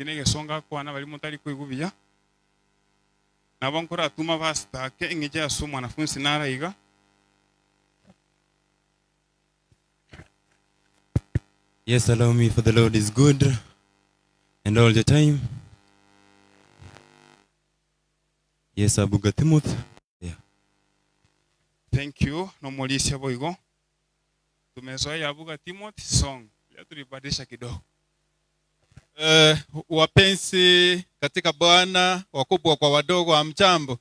kinege songa kwa bali mutari kwigubya nabonkora atuma basta ke ngeje asu mwanafunzi naraiga. Yes, allow me, for the Lord is good and all the time. Yes, Abuga Timothy. Yeah. Thank you. No mulisia boigo. Tumezoea Abuga Timothy song. Ya tulibadilisha kidogo. Wapenzi katika Bwana, wakubwa kwa wadogo, hamjambo.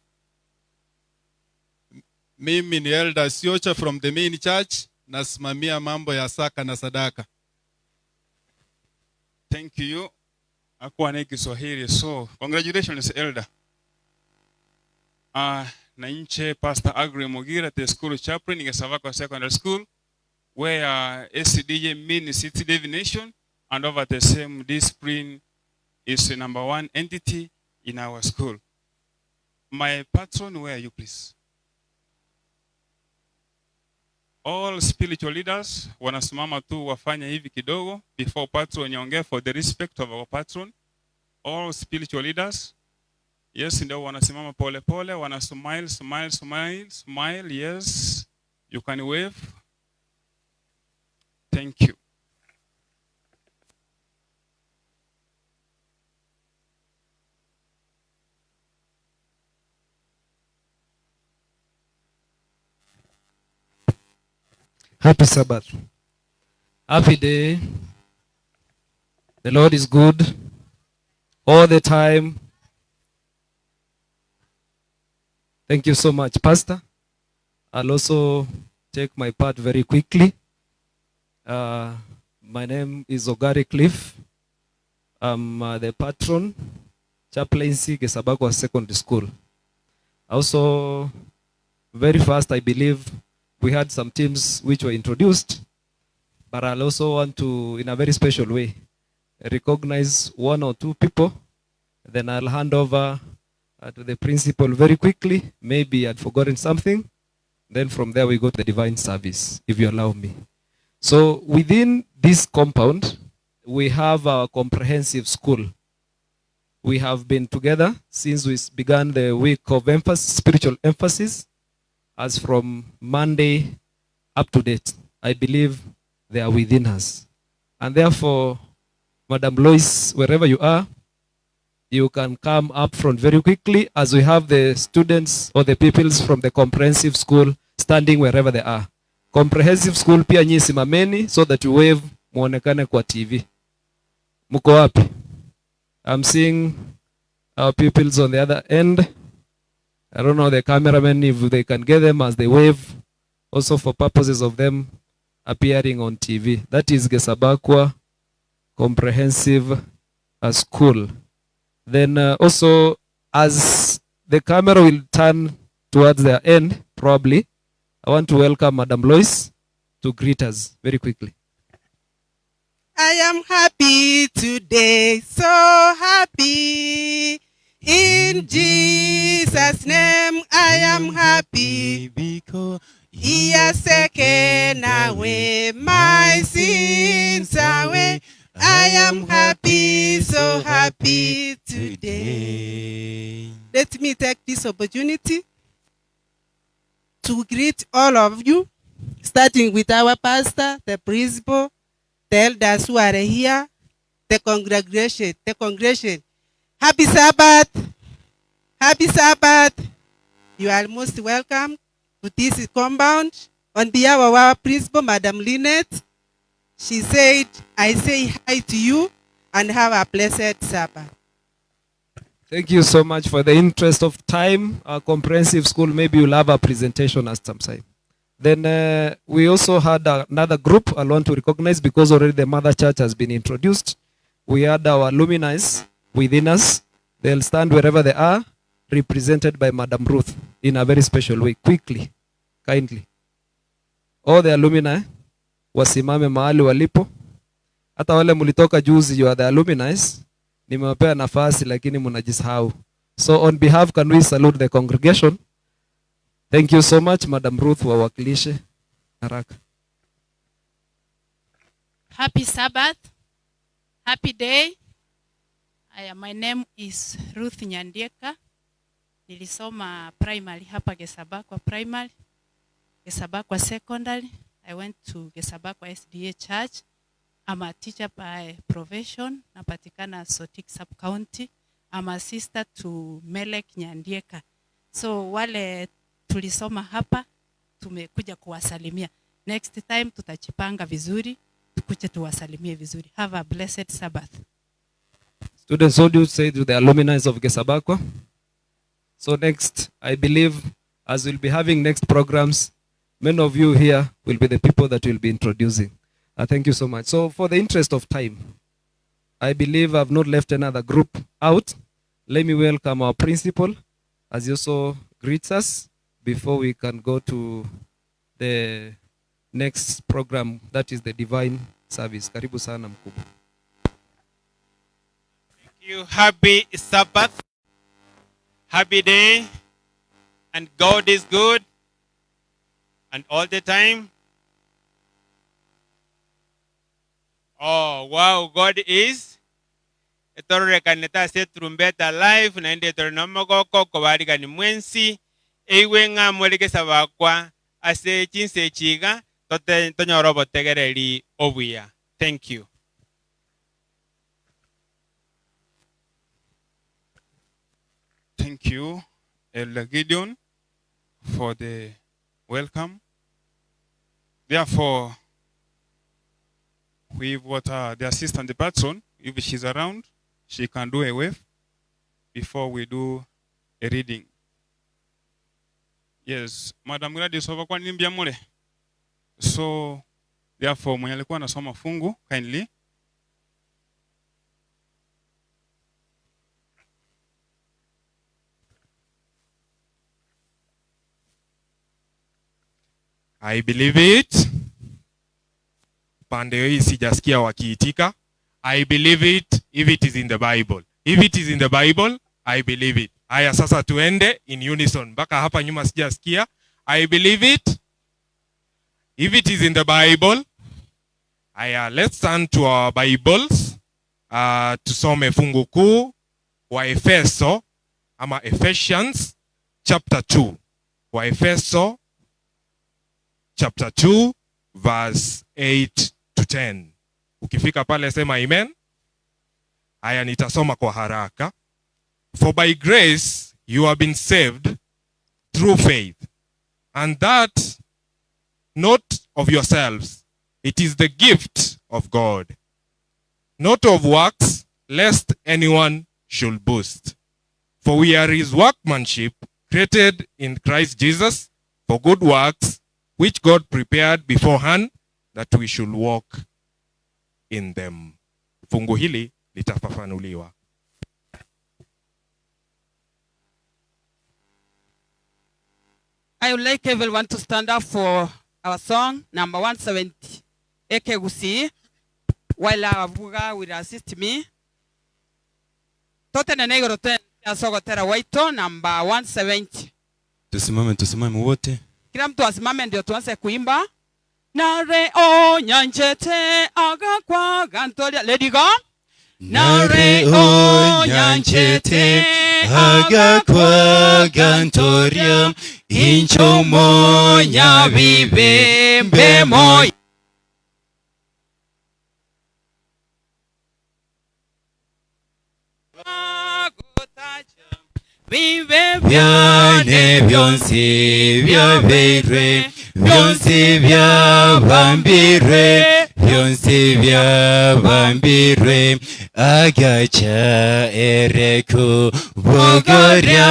Mimi ni Elder Siocha from the main church, nasimamia mambo ya saka na sadaka. Thank you. Akuwa na Kiswahili, so congratulations Elder. Na inche Pastor Agri Mogira, the school chaplain in Savako Secondary School, where SCDJ means City Divination, and over the same discipline is the number one entity in our school. My patron, where are you please? All spiritual leaders wanasimama tu wafanya hivi kidogo before patron nyonge, for the respect of our patron. All spiritual leaders, yes, ndio wanasimama pole pole, wana smile smile smile smile. Yes, you can wave. Thank you. Happy Sabbath. Happy day. The Lord is good all the time. Thank you so much, Pastor. I'll also take my part very quickly. My name is Ogari Cliff. I'm the patron, chaplaincy, Gesabagwa Secondary School. Also, very fast, I believe, we had some teams which were introduced, but I'll also want to, in a very special way, recognize one or two people. Then I'll hand over to the principal very quickly. Maybe I'd forgotten something. Then from there we go to the divine service, if you allow me. So within this compound, we have a comprehensive school. We have been together since we began the week of emphasis, spiritual emphasis. As from Monday up to date, I believe they are within us. And therefore, Madam Lois, wherever you are, you can come up front very quickly as we have the students or the pupils from the comprehensive school standing wherever they are. Comprehensive school pia nyi simameni so that you wave muonekane kwa TV. Muko wapi? I'm seeing our pupils on the other end. I don't know the cameramen if they can get them as they wave, also for purposes of them appearing on TV. That is Gesabakwa Comprehensive School. Then also, as the camera will turn towards their end, probably, I want to welcome Madam Lois to greet us very quickly. I am happy today, so happy. In Jesus' name I am happy, because He has taken away my sins away. I am happy, so happy today. Let me take this opportunity to greet all of you, starting with our pastor, the principal, the elders who are here, the congregation. Happy Sabbath. Happy Sabbath. You are most welcome to this compound. On behalf of our principal, Madam Lynette, she said, I say hi to you and have a blessed Sabbath. Thank you so much. For the interest of time, our comprehensive school, maybe you'll have a presentation at some time. Then we also had another group I want to recognize because already the mother church has been introduced. We had our alumni within us. They'll stand wherever they are, represented by Madam Ruth in a very special way. Quickly, kindly. All the alumni wasimame mahali walipo. Hata wale mulitoka juzi, you are the alumni. Nimewapea nafasi lakini mnajisahau. So on behalf, can we salute the congregation? Thank you so much, Madam Ruth, wawakilishe haraka. Happy Sabbath. Happy day. My name is Ruth Nyandieka. Nilisoma primary hapa Gesabakwa Primary, Gesabakwa Secondary. I went to Gesabakwa SDA Church. I'm a teacher by profession. Napatikana Sotik Sub-County. I'm a sister to Melek Nyandieka. So wale tulisoma hapa, tumekuja kuwasalimia. Next time tutachipanga vizuri, tukuje tuwasalimie vizuri. Have a blessed Sabbath. Students, all you say to the alumni of Gesabakwa. So next, I believe, as we'll be having next programs, many of you here will be the people that we'll be introducing. Thank you so much. So for the interest of time, I believe I've not left another group out. Let me welcome our principal, as he also greets us before we can go to the next program, that is the divine service. Karibu sana mkubwa. Thank you. Happy Sabbath. Happy day. And God is good. And all the time. Oh, wow. God is. Etoro kaneta se trumbeta live. Na inde etoro nomogoko kobarika ni mwensi. Ewe nga mweleke sabakwa. Ase chinse chiga. Tote tonyo robo tegereli obuya. Thank you. Thank you, Elder Gideon, for the welcome. Therefore, we've got the assistant, the patron. If she's around, she can do a wave before we do a reading. Yes, Madam Gladys kwa nimbia mule. So, therefore, mwenye alikuwa anasoma fungu, kindly. I believe it. Pande hii sijasikia wakiitika. I believe it if it is in the Bible. If it is in the Bible, I believe it. Aya sasa tuende in unison. Mpaka hapa nyuma sijasikia. I believe it. If it is in the Bible. Aya, let's turn to our Bibles. Tusome fungu kuu wa Efeso ama Ephesians chapter 2. Wa Efeso chapter 2 verse 8 to 10. Ukifika pale sema amen. Haya nitasoma kwa haraka. For by grace you have been saved through faith, and that not of yourselves, it is the gift of God, not of works, lest anyone should boast. For we are his workmanship, created in Christ Jesus for good works, which God prepared beforehand that we should walk in them. Fungu hili litafafanuliwa. I would like everyone to stand up for our song, number 170, Eke Gusi, while our Buga will assist me. Tote na negro ten, asogo tera waito, number 170. Tusimame wote. Kila mtu asimame ndio tuanze kuimba. Nare o nyanchete aga kwa gantoria. Lady go. Nare o nyanchete aga kwa gantoria incho monya vive mo. Viane vyonsi vya veire, vyonsi vya vambire, vyonsi vya vambire, agacha ereku bogoria,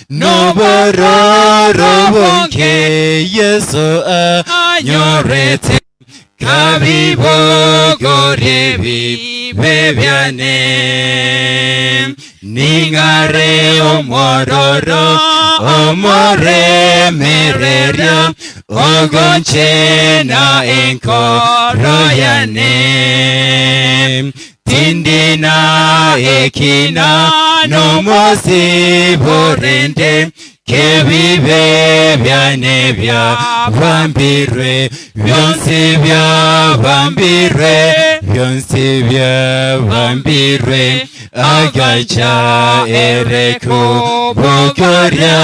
nobororo bonke yeso anyorete, kavibo gorevi beviane. Ningare omororo, omore mereria, ogonche na enko royane. Tindina ekina, no mosi borende, que vive viane via vampire, vyonsi vya vampire, byonsi byabambirwe agaca ereko bokorya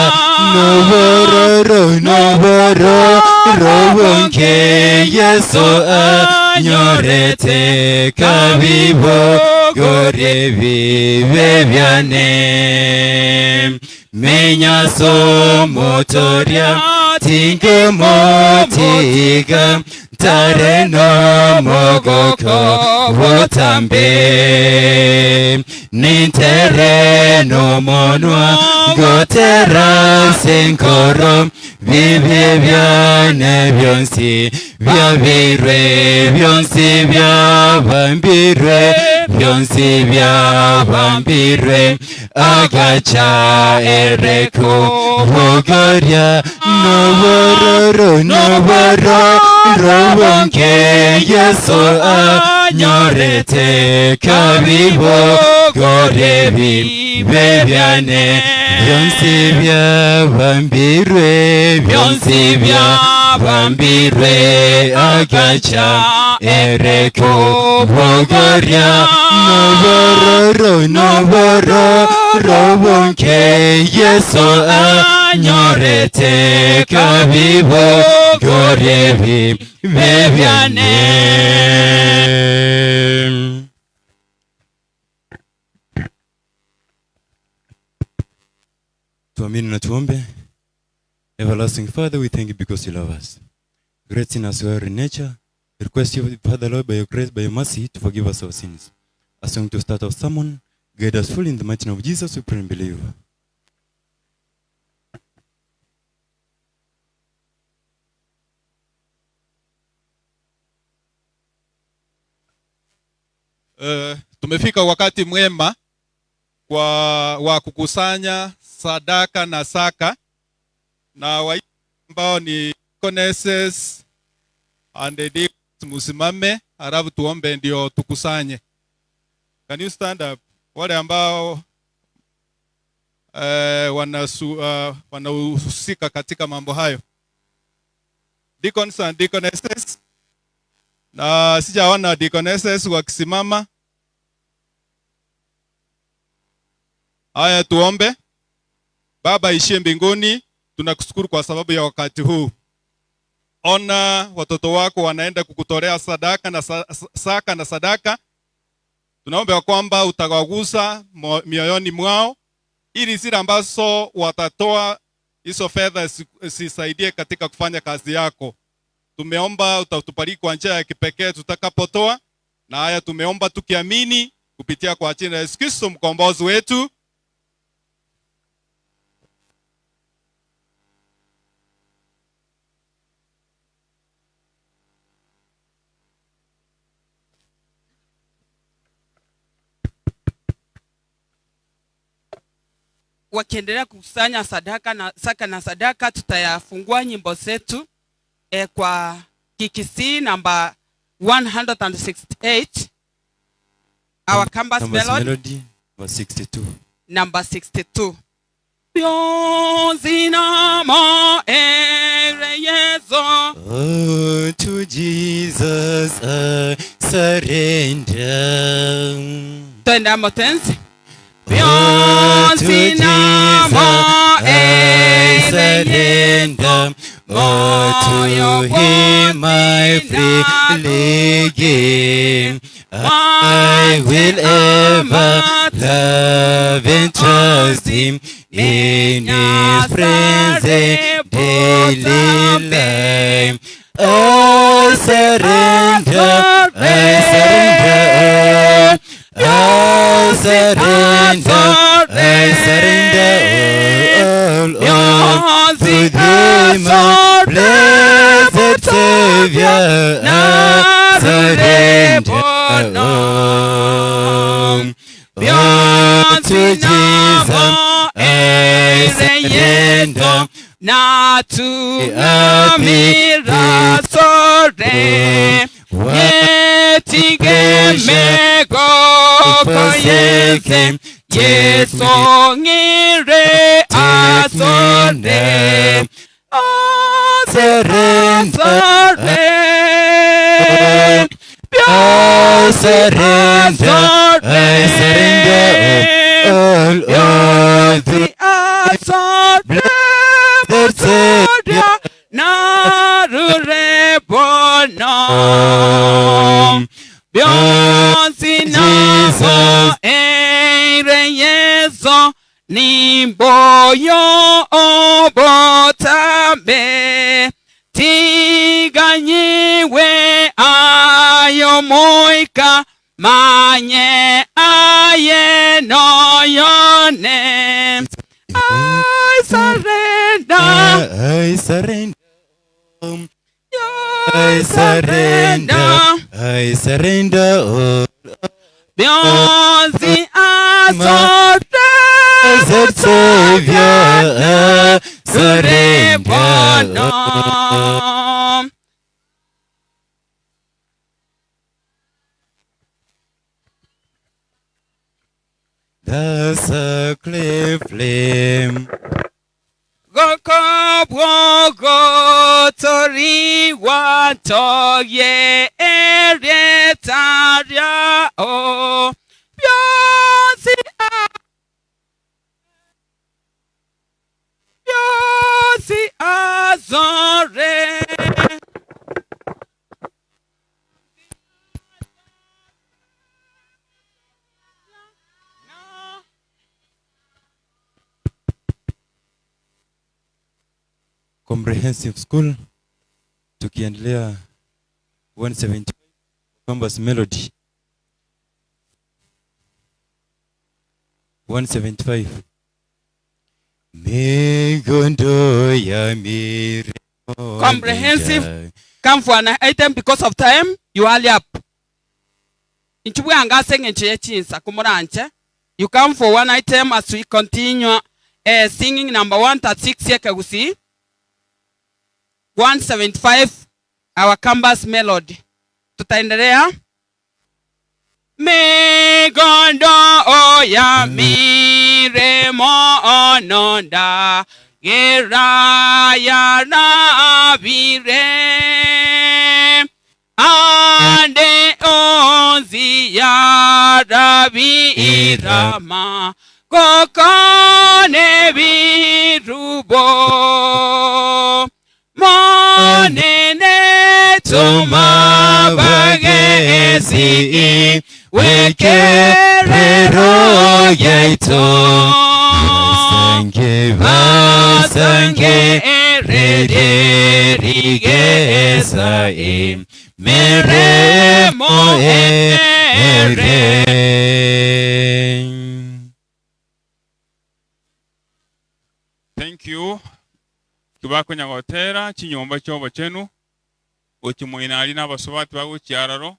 nobororo bonke Yesu anyorete kabibo gore bibe byane menya so motoria tinge motiga tare no mogoko wotambe nintere no monwa gotera senkoro bibi byane byonsi byabirwe byonsi byabambirwe byonsi byabambirwe agaca ereko bogarya nobororo bonke Yesu anyorete kabibo gore bibe byane byonsi byabambirwe byonsi byabambirwe agaca ereko bogarya nobororo bonke Yesu anyorete kabibo gore bibe byane. Tuamini na tuombe. Everlasting Father, we thank you because you love us. Great in us we are in nature. We request you, Father Lord, by your grace, by your mercy, to forgive us our sins. As long to start our sermon, guide us fully in the mighty name of Jesus, we pray and believe. Tumefika wakati mwema wa kukusanya sadaka na saka, na wa ambao ni deaconesses and the deacons musimame, halafu tuombe ndio tukusanye. Can you stand up? Wale ambao wanahusika katika mambo hayo, deacons and deaconesses, na sijaona deaconesses wakisimama. Haya, tuombe. Baba ishie mbinguni, tunakushukuru kwa sababu ya wakati huu. Ona watoto wako wanaenda kukutolea sadaka na saka na sadaka. Tunaomba kwamba utawagusa mioyoni mwao, ili zile ambazo watatoa hizo fedha zisaidie katika kufanya kazi yako. Tumeomba utatubariki kwa njia ya kipekee tutakapotoa, na haya tumeomba tukiamini kupitia kwa jina la Yesu Kristo mkombozi wetu. Wakiendelea kukusanya saka na sadaka, tutayafungua nyimbo zetu kwa KKC number 168, our campus melody was 62, number 62. Zinamo ereyezo, oh, to Jesus I surrender. Twende motenzi. Oh, to Jesus I surrender. Oh, to Him I freely give. I will ever love and trust Him in His presence daily life. I surrender, I surrender, I surrender, I surrender all to Thee, my blessed Savior. I surrender all. To Jesus I surrender. Na tu amira sore yetige go koyeke yeso ngire asore surrender, asore Savior, narure bono. Bionsi na ere yeso ni boyo obotambe. Tiganyiwe ayo moika manye aye no yone. I surrender. I surrender. I surrender. I surrender all. Beyonce, I Blessed Savior, surrender. The sacred flame. Gokobwogo tori watoye eretaria o Beyonce, Beyonce azore. Comprehensive School, tukiendelea 175 Campus Melody 175. Migondo ya mire. Comprehensive, come for an item because of time. You are up. Inchubu anga sing chinsa kumuranche. You come for one item as we continue singing number 136 here kagusi. 175 our Campus Melody. Tutaendelea. Migondo oya mire mo ononda geraya na vire ande onzi ya rabi irama kokone virubo monene tuma bagesi wekerero yaito vasange erederige meremo ere. Thank you. Kibako nyagotera chinyomba chobo chenu ochimuina ali n'abasobati bago kyararo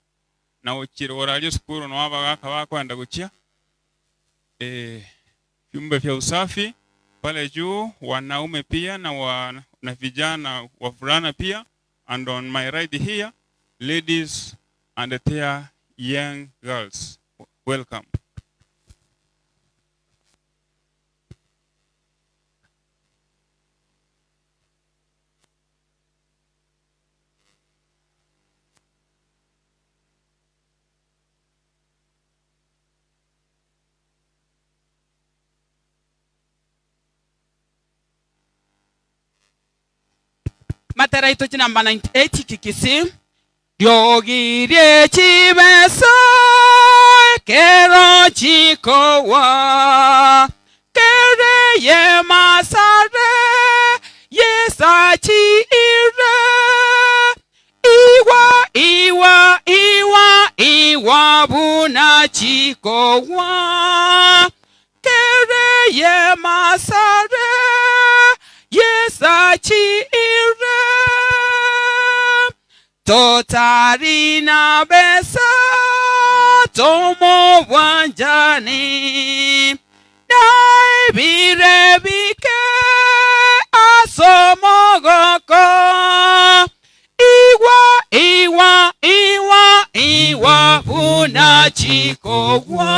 na okirora ali skuru no abaga kabakwenda gukia vyumba vya usafi pale juu, wanaume pia na vijana wavulana pia, and on my right here ladies and their young girls. Welcome. Matera itochi namba 98 kikisi Diogirie chibeso kero chikowa kere ye masare yesa chi ire iwa buna chikowa kere ye masare yesa chi ire totarina besa tomo wanjani dai birebike asomogoko iwa buna chikowa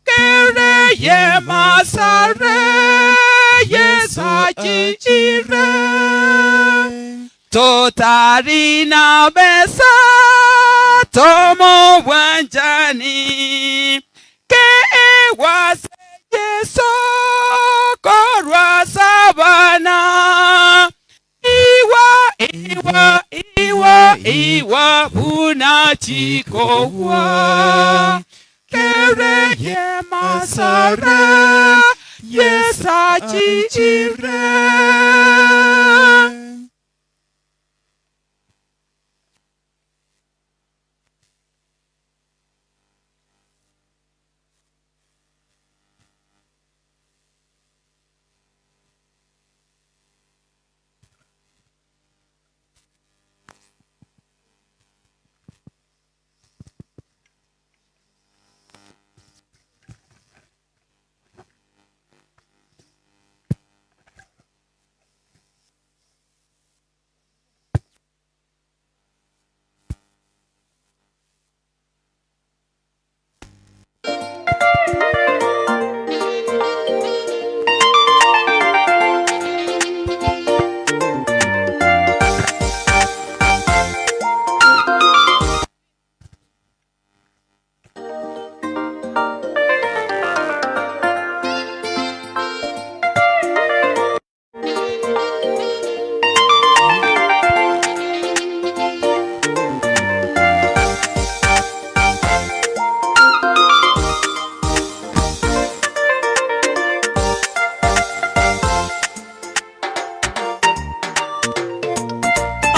kere ye masare yesa chichire totarina besa tomo wanjani ke wase yeso korwa sabana iwa unachikowa kereye masare yesa chichire.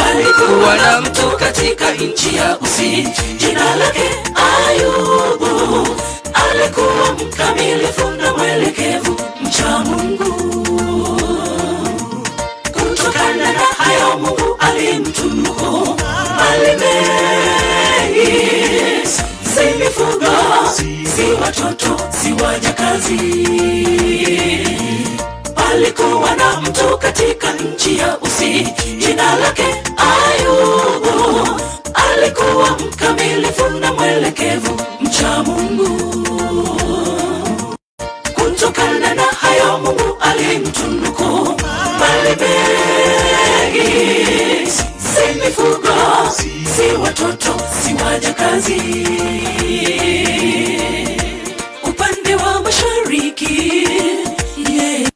Alikuwa na mtu katika nchi ya Usi, jina lake Ayubu. Alikuwa mkamilifu na mwelekevu, mcha Mungu. Kutokana na hayo Mungu alimtunuku mali mengi, si mifugo, si watoto, si wajakazi. Alikuwa na mtu katika nchi ya Usi, jina lake Ayubu. Alikuwa mkamilifu na mwelekevu, mcha Mungu. Kutokana na hayo Mungu alimtunuku mali mengi, si mifugo, si watoto, si wajakazi. Upande wa mashariki, yeah.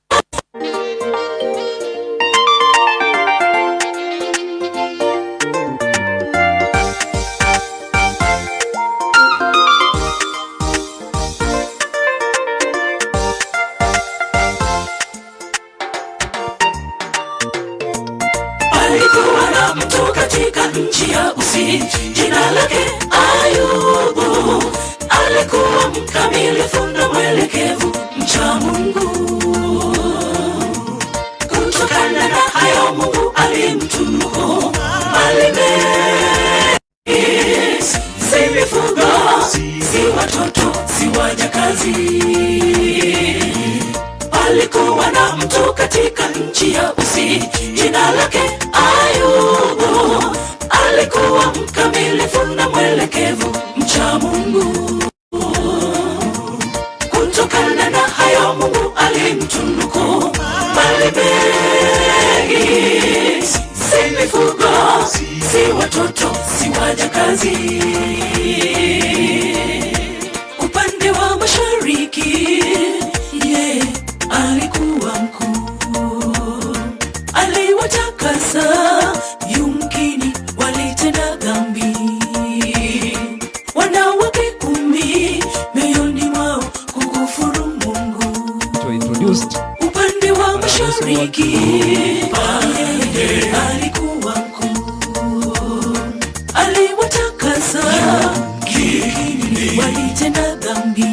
Alikuwa na mtu katika nchi ya Usi, jina lake Ayubu. Alikuwa mkamilifu na mwelekevu, mcha Mungu. Kutokana na hayo Mungu alimtunuku mali mengi, si mifugo, si watoto, si wajakazi. Alikuwa na mtu katika nchi ya Usi, jina lake Ayubu. Alikuwa mkamilifu na mwelekevu, mcha Mungu. Kutokana na hayo Mungu alimtunuku mali mengi, si mifugo, si watoto, si wajakazi. Upande wa mashariki, yeah. Alikuwa mkuu, aliwatakasa, yumkini walitenda dhambi. Wanawake 10 mioyoni mwao kukufuru Mungu. Upande wa mashariki, alikuwa mkuu, aliwatakasa, yumkini walitenda dhambi.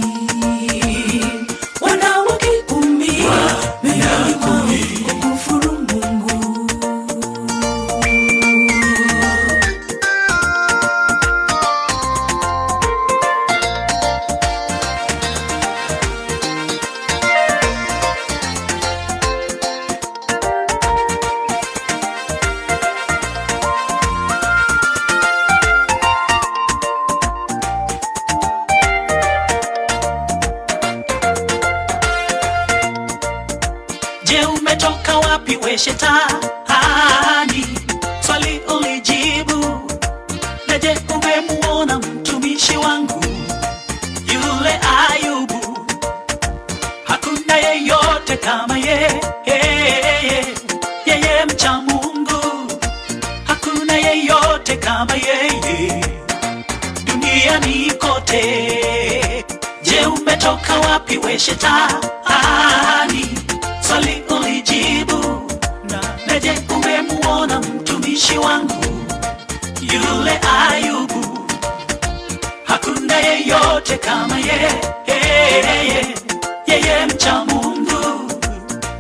umetoka wapi we shetani? Swali ulijibu, na je umemuona mtumishi wangu yule Ayubu? Hakuna yeyote kama yeye mcha Mungu.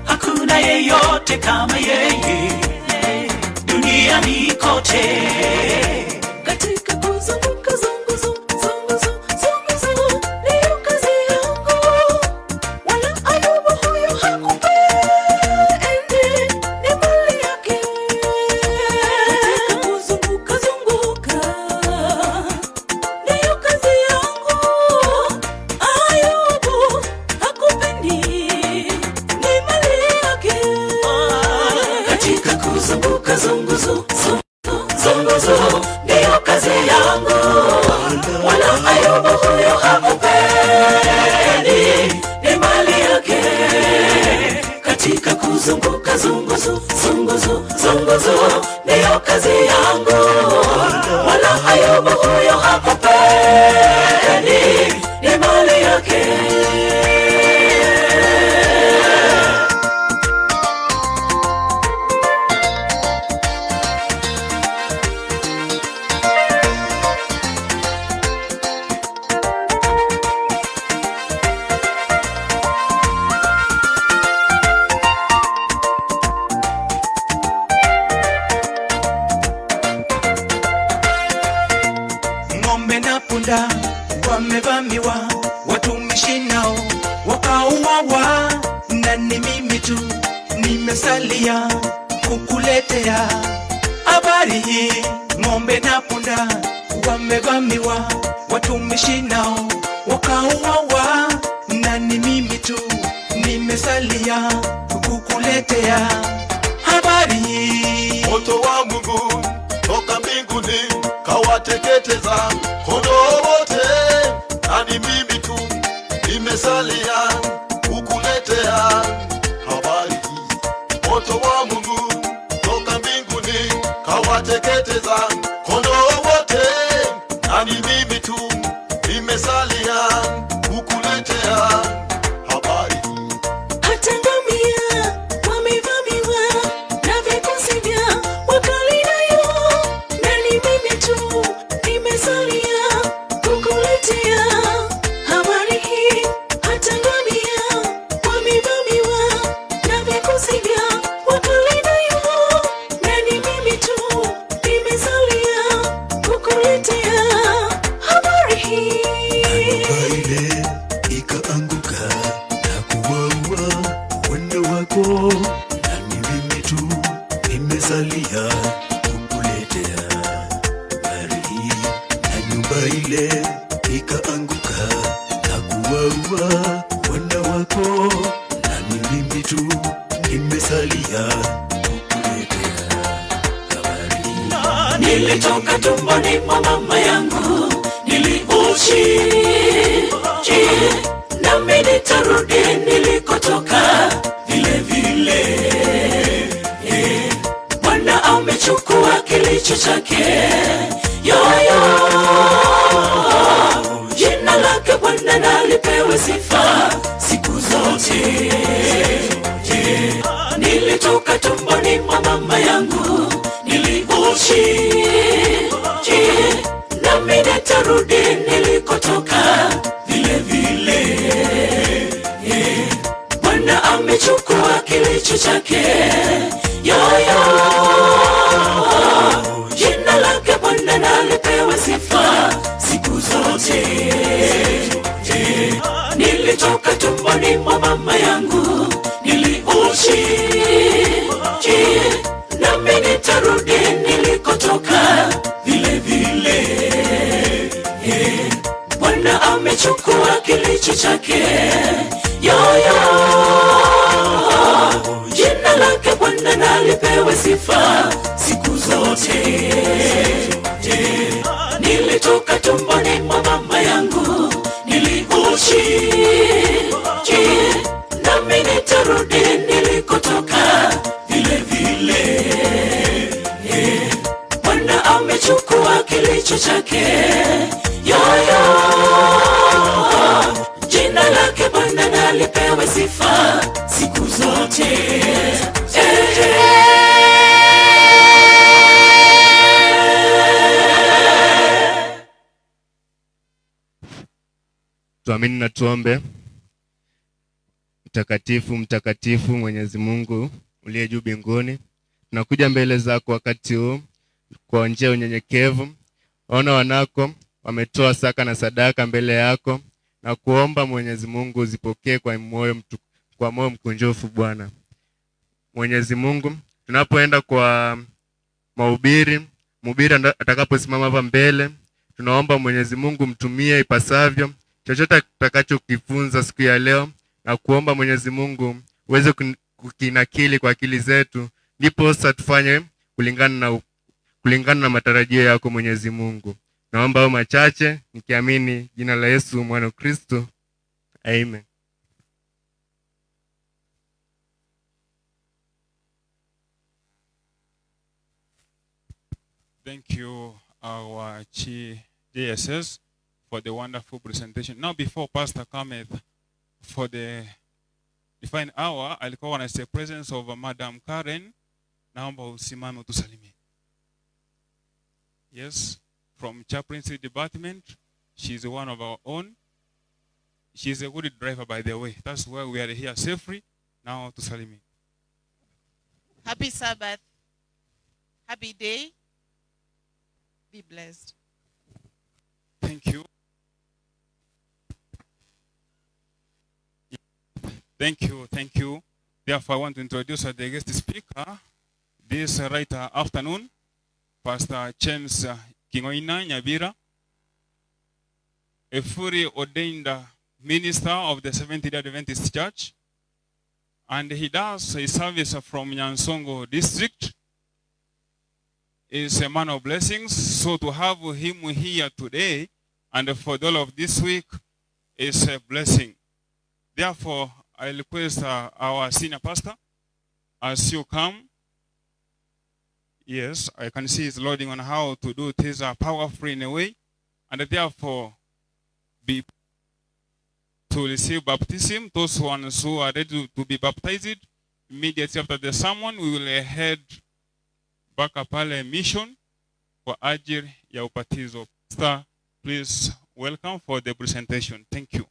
Hakuna yeyote kama yeye duniani kote. Katika kuzunguka zunguzu ndiyo kazi yangu, wala Ayubu huyo hakupendi, ni mali yake. Katika kuzunguka ndiyo kazi yangu, Ayubu hakupendi, ni mali yake. Katika kuzunguka ndiyo kazi yangu, wala Ayubu huyo hakupendi, ni mali yake. Katika kuzunguka ndiyo kazi yangu, wala Ayubu huyo hakupendi, ni mali yake. Wamevamiwa, watumishi nao wakauawa, na ni mimi tu nimesalia kukuletea habari hii. Ng'ombe na punda wamevamiwa, watumishi nao wakauawa, na ni mimi tu nimesalia kukuletea habari hii. Moto wa Mungu toka mbinguni kawateketeza kondoo wote, na ni mimi tu nimesalia kukuletea habari hii. Moto wa Mungu toka mbinguni kawateketeza kondoo wote, na ni mimi tu nimesalia kukuletea habari hii. Hata ngamia wamevamiwa na vikosi vya Wakaldayo, na ni mimi tu nimesalia kukuletea habari hii. Hata ngamia wamevamiwa na vikosi vya Wakaldayo, na ni mimi tu nimesalia kukuletea habari hii. Ile ikaanguka na kuwaua wende wako, na ni mimi tu nimesalia kukuletea habari hii. Na nyumba ile ikaanguka na kuwaua wende wako, na ni mimi tu nimesalia kukuletea habari hii. Nilitoka tumboni mwa mama yangu niliuchi, nami nitarudi nilikotoka vile vile. Bwana amechukua kilicho chake, yoyo jina lake Bwana nalipewe sifa siku zote. Nilitoka tumboni mwa mama yangu niliuchi, nami nitarudi nilikotoka vile vile. Bwana amechukua kilicho chake, yoyo jina lake Bwana nalipewe sifa siku zote. Nilitoka tumboni mwa mama yangu niliuchi, nami nitarudi nilikotoka vile vile. Bwana amechukua kilicho chake, yoyo jina lake Bwana nalipewe sifa siku zote. Nilitoka tumboni mwa mama yangu niliuchi, nami nitarudi nilikotoka vile vile. Bwana amechukua kilicho chake, yoyo jina Tuamini na tuombe. Mtakatifu, mtakatifu Mwenyezi Mungu uliye juu mbinguni, tunakuja mbele zako wakati huu kwa njia ya unyenyekevu. Ona wanako wametoa saka na sadaka mbele yako, na kuomba Mwenyezi Mungu zipokee kwa moyo mkunjufu Bwana. Mwenyezi Mungu, tunapoenda kwa mahubiri, mhubiri atakaposimama hapa mbele, tunaomba Mwenyezi Mungu mtumie ipasavyo chochote tutakachokifunza siku ya leo, na kuomba Mwenyezi Mungu uweze kukinakili kwa akili zetu, ndipo sasa tufanye kulingana na matarajio yako Mwenyezi Mungu. Naomba hayo machache nikiamini jina la Yesu mwana wa Kristo. Amen. Thank you, our JSS, for the wonderful presentation. Now, before Pastor cometh for the divine hour, alikuwa wanasema presence of Madam Karen. Naomba usimame utusalimie. Yes, from chaplaincy department. She's one of our own. She's a good driver, by the way. That's why we are here safely. Now tusalimie. Happy Sabbath. Happy day. Be blessed. Thank you. Thank you, thank you. Therefore, I want to introduce the guest speaker this right afternoon, Pastor James Kingoina Nyabira, a fully ordained minister of the Seventh-day Adventist Church, and he does a service from Nyansongo district. Is a man of blessings, so to have him here today and for the whole of this week is a blessing. Therefore, I request our senior pastor, as you come. Yes, I can see he's loading on how to do things powerful in a way, and therefore be to receive baptism. Those ones who are ready to be baptized, immediately after the sermon, we will head mpaka pale mission kwa ajili ya ubatizo. Pastor, please welcome for the presentation. Thank you.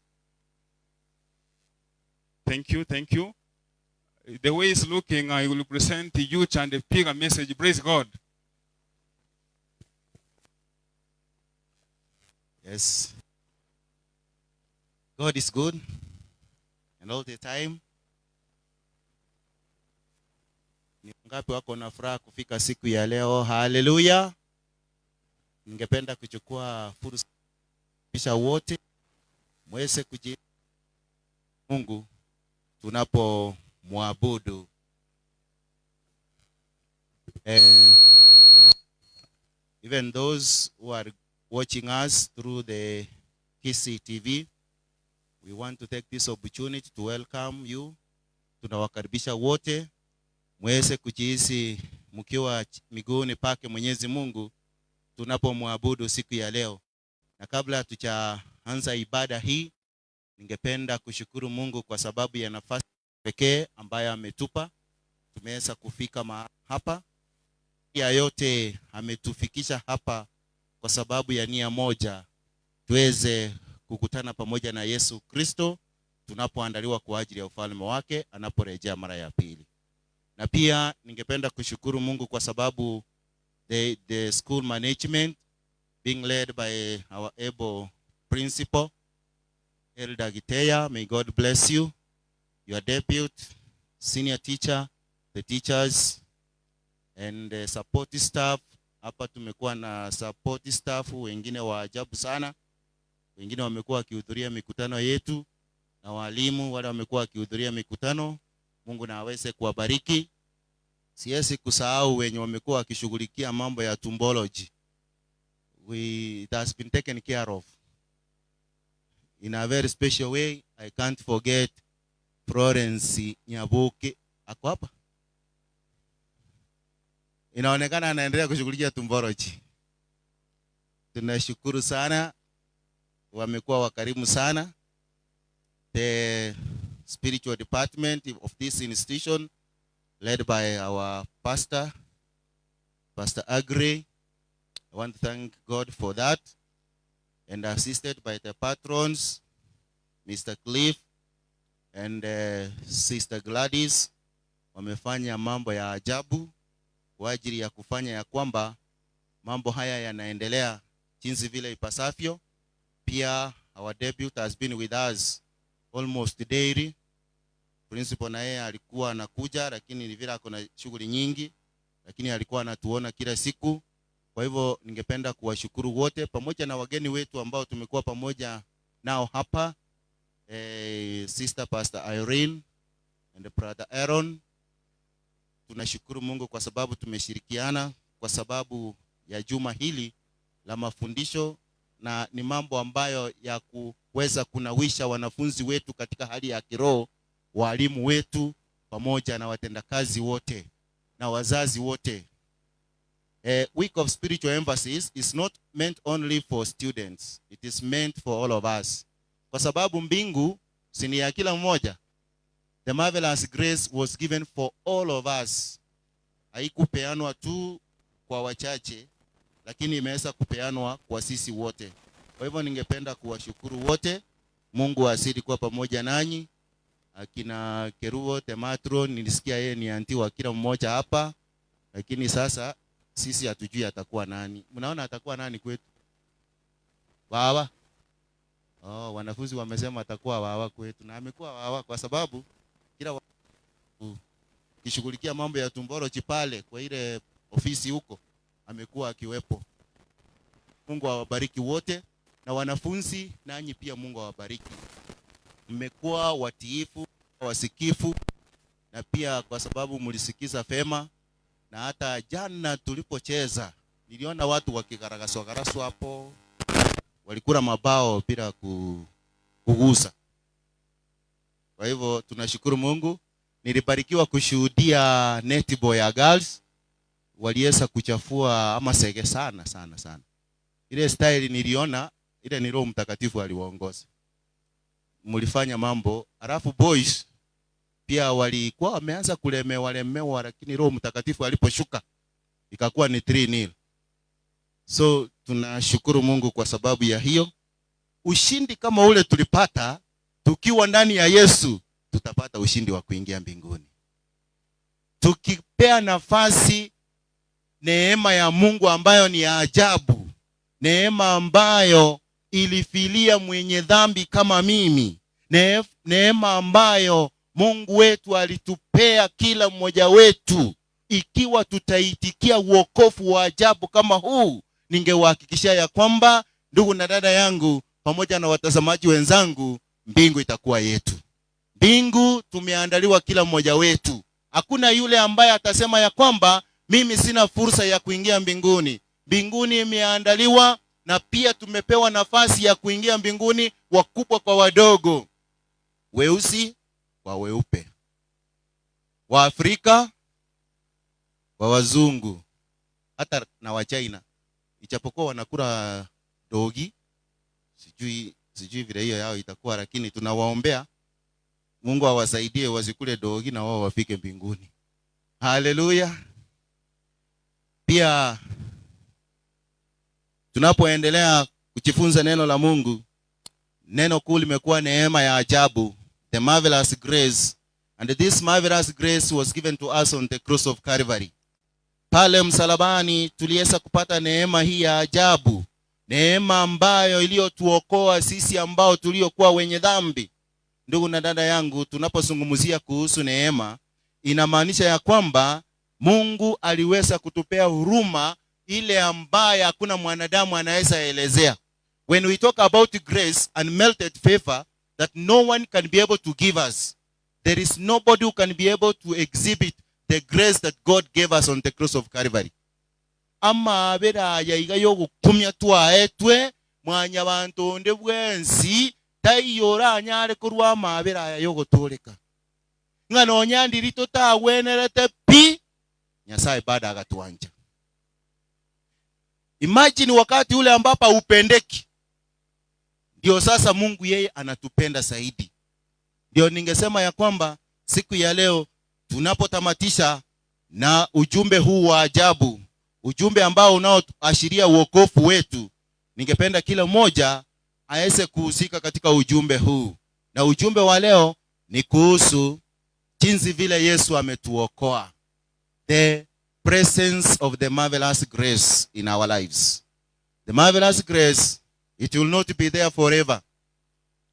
Thank you, thank you. The way it's looking, I will present the youth and the bigger message. Praise God. Yes. God is good, and all the time. Ni ngapi wako na furaha kufika siku ya leo? Haleluya. Ningependa kuchukua fursa kisha wote mweze Mungu tunapomwabudu. Even those who are watching us through the KCTV, we want to take this opportunity to welcome you. Tunawakaribisha wote mweze kujihisi mkiwa miguuni pake Mwenyezi Mungu tunapomwabudu siku ya leo. Na kabla hatujaanza ibada hii, ningependa kushukuru Mungu kwa sababu ya nafasi pekee ambayo ametupa. Tumeweza kufika hapa. Ya yote ametufikisha hapa kwa sababu ya nia moja, tuweze kukutana pamoja na Yesu Kristo tunapoandaliwa kwa ajili ya ufalme wake anaporejea mara ya pili. Na pia ningependa kushukuru Mungu kwa sababu the school management being led by our able principal Elder Giteya, may God bless you, your deputy, senior teacher, the teachers and the support staff. Hapa tumekuwa na support staff wengine wa ajabu sana. Wengine wamekuwa wakihudhuria mikutano yetu, na walimu wale wamekuwa wakihudhuria mikutano. Mungu na aweze kuwabariki. Siwezi kusahau wenye wamekuwa wakishughulikia mambo ya tumbology. It has been taken care of in a very special way. I can't forget Florence Nyabuke. Ako hapa? Inaonekana anaendelea kushughulikia tumbology. Tunashukuru sana. Wamekuwa wakarimu sana. The spiritual department of this institution, led by our pastor, Pastor Agri. I want to thank God for that. And assisted by the patrons, Mr. Cliff and Sister Gladys wamefanya mambo ya ajabu kwa ajili ya kufanya ya kwamba mambo haya yanaendelea jinsi vile ipasavyo. Pia our debut has been with us almost daily. Principal na yeye alikuwa anakuja, lakini ni vile kuna shughuli nyingi, lakini alikuwa anatuona kila siku. Kwa hivyo ningependa kuwashukuru wote pamoja na wageni wetu ambao tumekuwa pamoja nao hapa, Sister Pastor Irene and Brother Aaron. Tunashukuru Mungu kwa sababu tumeshirikiana kwa sababu ya juma hili la mafundisho, na ni mambo ambayo ya kuweza kunawisha wanafunzi wetu katika hali ya kiroho, walimu wetu pamoja na watendakazi wote na wazazi wote. Week of Spiritual Emphasis is not meant only for students. It is meant for all of us. Kwa sababu mbingu si ni ya kila mmoja. The marvelous grace was given for all of us. Haikupeanwa tu kwa wachache, lakini imeweza kupeanwa kwa sisi wote. Kwa hivyo ningependa kuwashukuru wote. Mungu azidi kuwa pamoja nanyi. Akina Keruo, Tematron, nilisikia yeye ni anti wa kila mmoja hapa, lakini sasa sisi hatujui atakuwa nani. Mnaona atakuwa nani kwetu? Wawa. Wanafunzi wamesema atakuwa wawa kwetu, na amekuwa wawa kwa sababu kila kishughulikia mambo ya Tumboro Chipale kwa ile ofisi huko amekuwa akiwepo. Mungu awabariki wote, na wanafunzi nanyi pia Mungu awabariki. Mmekuwa watiifu, wasikifu, na pia kwa sababu mlisikiza fema, na hata jana tulipocheza niliona watu wakigaragazwa hapo, walikula mabao bila kugusa. Kwa hivyo tunashukuru Mungu. Nilibarikiwa kushuhudia netball ya girls, waliweza kuchafua ama sege sana. Ile style niliona, ile ni Roho Mtakatifu aliwaongoza. Mlifanya mambo. Alafu boys pia walikuwa wameanza kulemewa, lakini Roho Mtakatifu aliposhuka ikakuwa ni 3-0. So tunashukuru Mungu kwa sababu ya hiyo. Ushindi kama ule tulipata tukiwa ndani ya Yesu, tutapata ushindi wa kuingia mbinguni. Tukipea nafasi neema ya Mungu ambayo ni ya ajabu, neema ambayo ilifilia mwenye dhambi kama mimi, neema ambayo Mungu wetu alitupea kila mmoja wetu, ikiwa tutaitikia uokofu wa ajabu kama huu, ningewahakikishia ya kwamba, ndugu na dada yangu pamoja na watazamaji wenzangu, mbingu itakuwa yetu. Mbingu tumeandaliwa kila mmoja wetu. Hakuna yule ambaye atasema ya kwamba mimi sina fursa ya kuingia mbinguni. Mbinguni imeandaliwa, na pia tumepewa nafasi ya kuingia mbinguni, wakubwa kwa wadogo, weusi kwa weupe, wa Afrika kwa wazungu, hata na wa China. Ijapokuwa wanakula dogi, sijui vile hiyo yao itakuwa, lakini tunawaombea Mungu awasaidie wasikule dogi na wao wafike mbinguni. Haleluya. Pia tunapoendelea kujifunza neno la Mungu, neno kuu limekuwa neema ya ajabu, the marvelous grace, and this marvelous grace was given to us on the cross of Calvary. Pale msalabani tuliweza kupata neema hii ya ajabu, neema ambayo iliyotuokoa sisi ambao tuliokuwa wenye dhambi. Ndugu na dada yangu, tunapozungumzia kuhusu neema, inamaanisha ya kwamba Mungu aliweza kutupea huruma ile ambayo hakuna mwanadamu anaweza elezea. When we talk about grace and melted favor that no one can be able to give us, there is nobody who can be able to exhibit the grace that God gave us on the cross of Calvary. Ama abera ya igayo gukumya twaetwe mwanya bantu nde bwensi tayora anyare kurwa mabera ya yogo toleka ngano nyandi rito ta wenerete pi Nyasaye baada akatuanja. Imagine wakati ule ambapo upendeki, ndio sasa Mungu yeye anatupenda zaidi. Ndio ningesema ya kwamba siku ya leo tunapotamatisha na ujumbe huu wa ajabu, ujumbe ambao unaoashiria wokovu wetu, ningependa kila mmoja aweze kuhusika katika ujumbe huu. Na ujumbe wa leo ni kuhusu jinsi vile Yesu ametuokoa. The presence of the marvelous grace in our lives. The marvelous grace, it will not be there forever.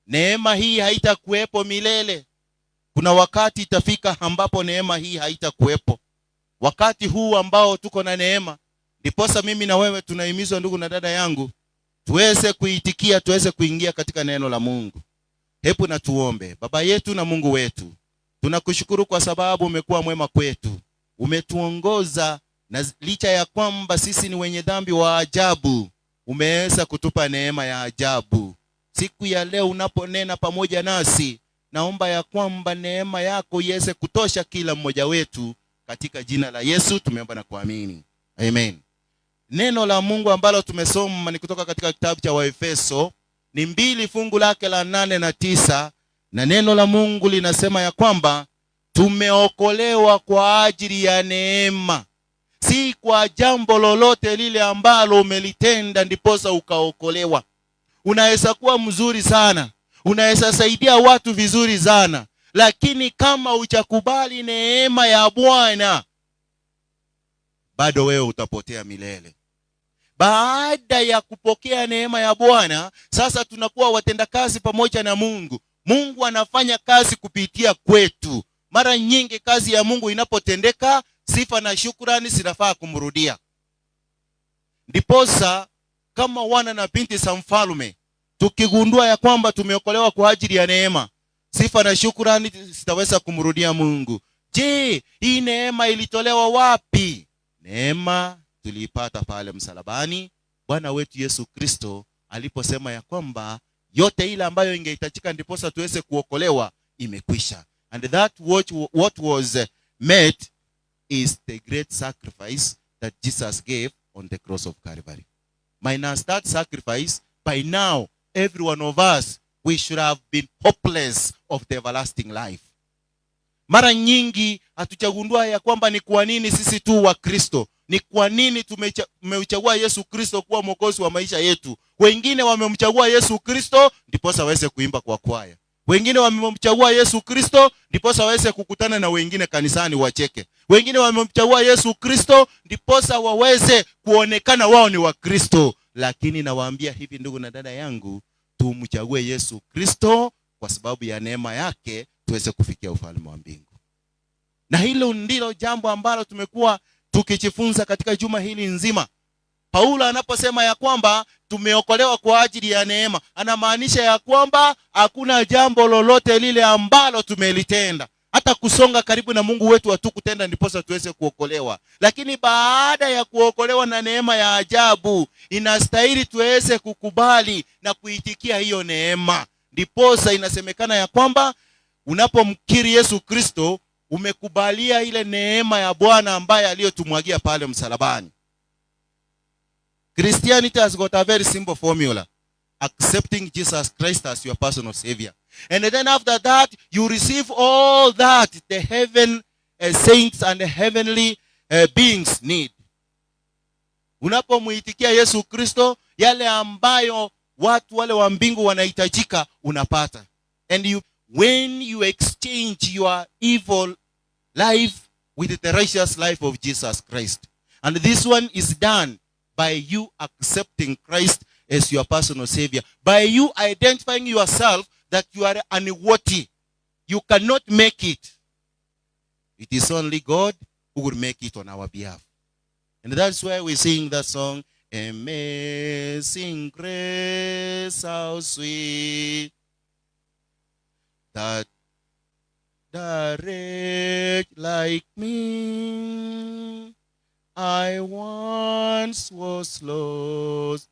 Neema hii haitakuwepo milele. Kuna wakati itafika ambapo neema hii haitakuwepo. Wakati huu ambao tuko na neema, ndiposa mimi na wewe tunahimizwa, ndugu na dada yangu, tuweze kuitikia, tuweze kuingia katika neno la Mungu. Hebu na tuombe. Baba yetu na Mungu wetu, tunakushukuru kwa sababu umekuwa mwema kwetu. Umetuongoza, na licha ya kwamba sisi ni wenye dhambi wa ajabu, umeweza kutupa neema ya ajabu. Siku ya leo unaponena pamoja nasi, naomba ya kwamba neema yako iweze kutosha kila mmoja wetu, katika jina la Yesu tumeomba na kuamini. Amen. Neno la Mungu ambalo tumesoma ni kutoka katika kitabu cha Waefeso, ni 2 fungu lake la 8 na 9, na neno la Mungu linasema ya kwamba tumeokolewa kwa ajili ya neema, si kwa jambo lolote lile ambalo umelitenda ndiposa ukaokolewa. Unaweza kuwa mzuri sana, unaweza saidia watu vizuri sana, lakini kama hujakubali neema ya Bwana, bado wewe utapotea milele. Baada ya kupokea neema ya Bwana, sasa tunakuwa watendakazi pamoja na Mungu. Mungu anafanya kazi kupitia kwetu. Mara nyingi kazi ya Mungu inapotendeka, sifa na shukrani zinafaa kumrudia. Ndiposa kama wana na binti za mfalme, tukigundua ya kwamba tumeokolewa kwa ajili ya neema, sifa na shukrani zitaweza kumrudia Mungu. Je, hii neema ilitolewa wapi? Neema tuliipata pale msalabani. Bwana wetu Yesu Kristo aliposema ya kwamba yote ile ambayo ingehitajika ndiposa tuweze kuokolewa imekwisha. And that what was met is the great sacrifice that Jesus gave on the cross of Calvary. Minus that sacrifice, by now every one of us, we should have been hopeless of the everlasting life. Mara nyingi hatuchagundua ya kwamba ni kwa nini sisi tu wa Kristo, ni kwa nini tumeuchagua Yesu Kristo kuwa mwokozi wa maisha yetu. Wengine wamemchagua Yesu Kristo ndiposa waweze kuimba kwa kwaya. Wengine wamemchagua Yesu Kristo ndiposa waweze kukutana na wengine kanisani wacheke. Wengine wamemchagua Yesu Kristo ndiposa waweze kuonekana wao ni wa Kristo. Lakini nawaambia hivi ndugu na dada yangu, tumchague Yesu Kristo kwa sababu ya neema yake tuweze kufikia ufalme wa mbingu. Na hilo ndilo jambo ambalo tumekuwa tukijifunza katika juma hili nzima. Paulo anaposema ya kwamba tumeokolewa kwa ajili ya neema, anamaanisha ya kwamba hakuna jambo lolote lile ambalo tumelitenda, hata kusonga karibu na Mungu wetu hatukutenda ndiposa tuweze kuokolewa. Lakini baada ya kuokolewa na neema ya ajabu, inastahili tuweze kukubali na kuitikia hiyo neema. Ndiposa inasemekana ya kwamba unapomkiri Yesu Kristo, umekubalia ile neema ya Bwana ambaye aliyotumwagia pale msalabani. Christianity has got a very simple formula: accepting Jesus Christ as your personal savior. And then after that, you receive all that the heaven saints and the heavenly beings need. Unapomuitikia Yesu Kristo, yale ambayo watu wale wa mbingu wanahitajika unapata. And when you exchange your evil life with the righteous life of Jesus Christ. And this one is done by you accepting Christ as your personal savior. By you identifying yourself that you are unworthy. You cannot make it. It is only God who will make it on our behalf. And that's why we sing that song, Amazing Grace, how sweet that the wretch like me, I once was lost.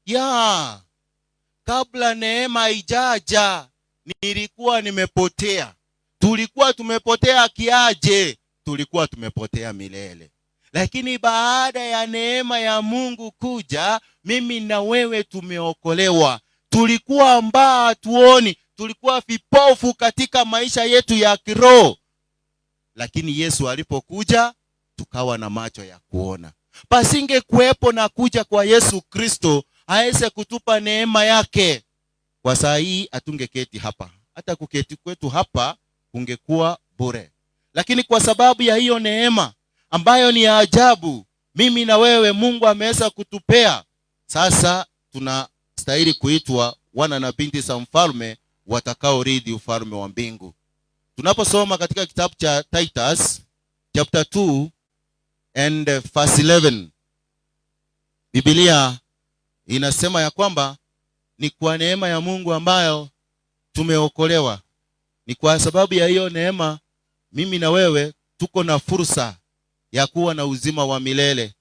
Yeah, kabla neema haijaja nilikuwa nimepotea. Tulikuwa tumepotea kiaje? Tulikuwa tumepotea milele. Lakini baada ya neema ya Mungu kuja, mimi na wewe tumeokolewa. Tulikuwa ambao hatuoni, tulikuwa vipofu katika maisha yetu ya kiroho. Lakini Yesu alipokuja, tukawa na macho ya kuona. pasinge kuwepo na kuja kwa Yesu Kristo aweze kutupa neema yake, kwa saa hii hatungeketi hapa. Hata kuketi kwetu hapa kungekuwa bure. Lakini kwa sababu ya hiyo neema ambayo ni ya ajabu, mimi na wewe Mungu ameweza kutupea, sasa tunastahili kuitwa wana na binti za mfalme watakaorithi ufalme wa mbingu. Tunaposoma katika kitabu cha Titus chapter 2 and verse 11, Biblia inasema ya kwamba ni kwa neema ya Mungu ambayo tumeokolewa. Ni kwa sababu ya hiyo neema mimi na wewe tuko na fursa ya kuwa na uzima wa milele.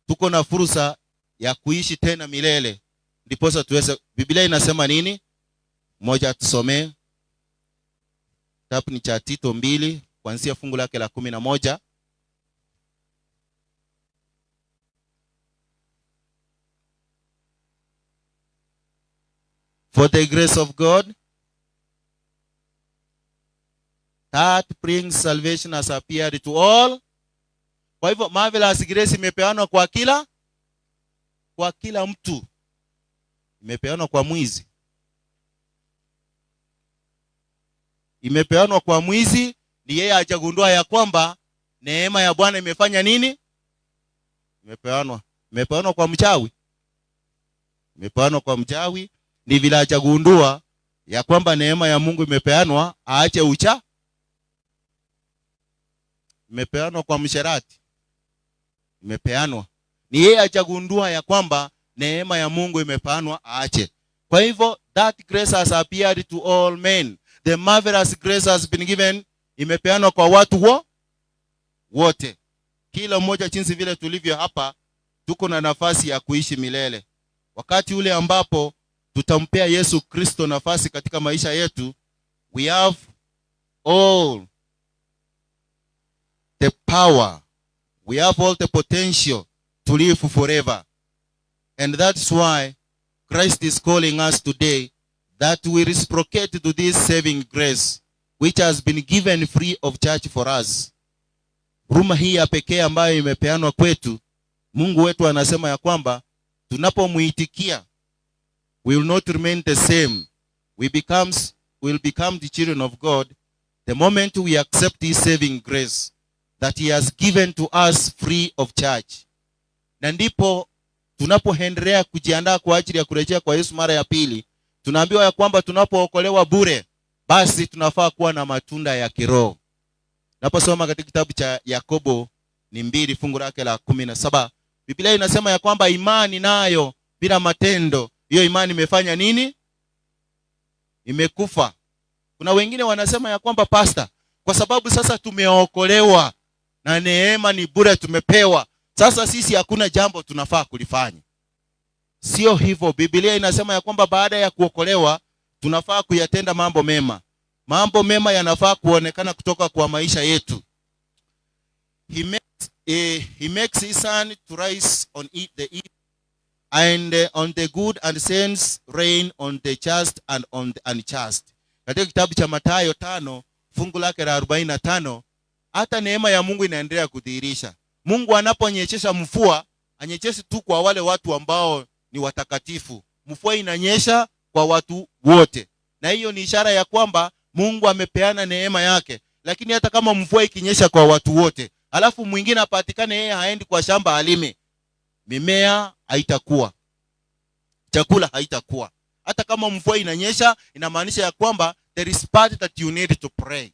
Tuko na fursa ya kuishi tena milele. Ndiposa tuweze, Biblia inasema nini? Moja tusomee. Kitabu ni cha Tito 2 kuanzia fungu lake la 11. For the grace of God that brings salvation has appeared to all. Kwa hivyo marvelous grace imepeanwa kwa kila mtu. Imepeanwa kwa mwizi. Imepeanwa kwa mwizi, ni yeye hajagundua ya kwamba neema ya Bwana imefanya nini? Imepeanwa kwa mchawi. Imepeanwa kwa mchawi, ni vile hajagundua ya kwamba neema ya Mungu imepeanwa, aache ucha. Imepeanwa kwa msherati. Imepeanwa, ni yeye hajagundua ya kwamba neema ya Mungu imepeanwa, aache. Kwa hivyo that grace has appeared to all men. The marvelous grace has been given, imepeanwa kwa watu wote. Kila mmoja jinsi vile tulivyo hapa, tuko na nafasi ya kuishi milele. Wakati ule ambapo tutampea Yesu Kristo nafasi katika maisha yetu, we have all the power, we have all the potential to live forever. And that's why Christ is calling us today that we reciprocate to this saving grace which has been given free of charge for us. Huruma hii ya pekee ambayo imepeanwa kwetu, Mungu wetu anasema ya kwamba tunapomuitikia, we will not remain the same. We will become the children of God the moment we accept his saving grace that he has given to us free of charge. Na ndipo tunapoendelea kujiandaa kwa ajili ya kurejea kwa Yesu mara ya pili, tunaambiwa ya kwamba tunapookolewa bure, basi tunafaa kuwa na matunda ya kiroho. Naposoma katika kitabu cha Yakobo ni 2 fungu lake la 17, Biblia inasema ya kwamba imani nayo bila matendo, hiyo imani imefanya nini? Imekufa. Kuna wengine wanasema ya kwamba pastor, kwa sababu sasa tumeokolewa na neema ni bure tumepewa, sasa sisi hakuna jambo tunafaa kulifanya. Sio hivyo. Biblia inasema ya kwamba baada ya kuokolewa tunafaa kuyatenda mambo mema. Mambo mema yanafaa kuonekana kutoka kwa maisha yetu. He makes his sun to rise on the evil and on the good, and sends rain on the just and on the unjust. Katika kitabu cha Mathayo 5 fungu lake la 45, hata neema ya Mungu inaendelea kudhihirisha. Mungu anaponyeshesha mvua, anyesheshi tu kwa wale watu ambao ni watakatifu. Mvua inanyesha kwa watu wote. Na hiyo ni ishara ya kwamba Mungu amepeana neema yake. Lakini hata kama mvua ikinyesha kwa watu wote, alafu mwingine apatikane yeye haendi kwa shamba alime, mimea haitakuwa, chakula haitakuwa. Hata kama mvua inanyesha, inamaanisha ya kwamba there is part that you need to pray.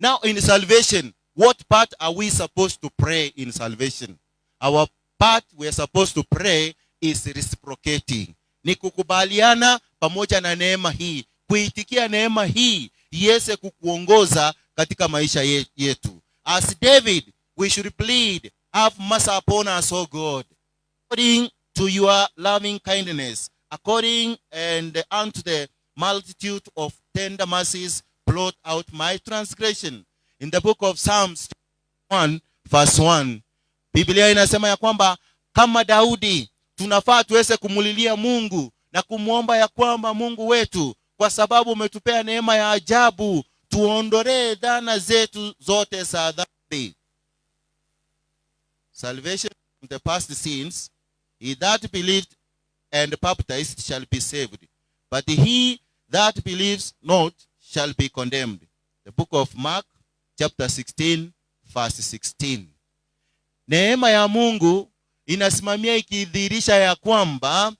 Now in salvation, what part are we supposed to pray in salvation? Our part we are supposed to pray is reciprocating. Ni kukubaliana pamoja na neema hii, kuitikia neema hii iweze kukuongoza katika maisha yetu. As David, we should plead, have mercy upon us, O God, according to your loving kindness, according and unto the multitude of tender mercies, blot out my transgression. In the book of Psalms 1 verse 1, Biblia inasema ya kwamba kama Daudi tunafaa tuweze kumulilia Mungu na kumuomba ya kwamba Mungu wetu, kwa sababu umetupea neema ya ajabu, tuondolee dhana zetu zote za dhambi. Salvation the past sins, he that believed and baptized shall be saved, but he that believes not shall be condemned. The book of Mark chapter 16 verse 16. Neema ya Mungu inasimamia ikidhihirisha ya kwamba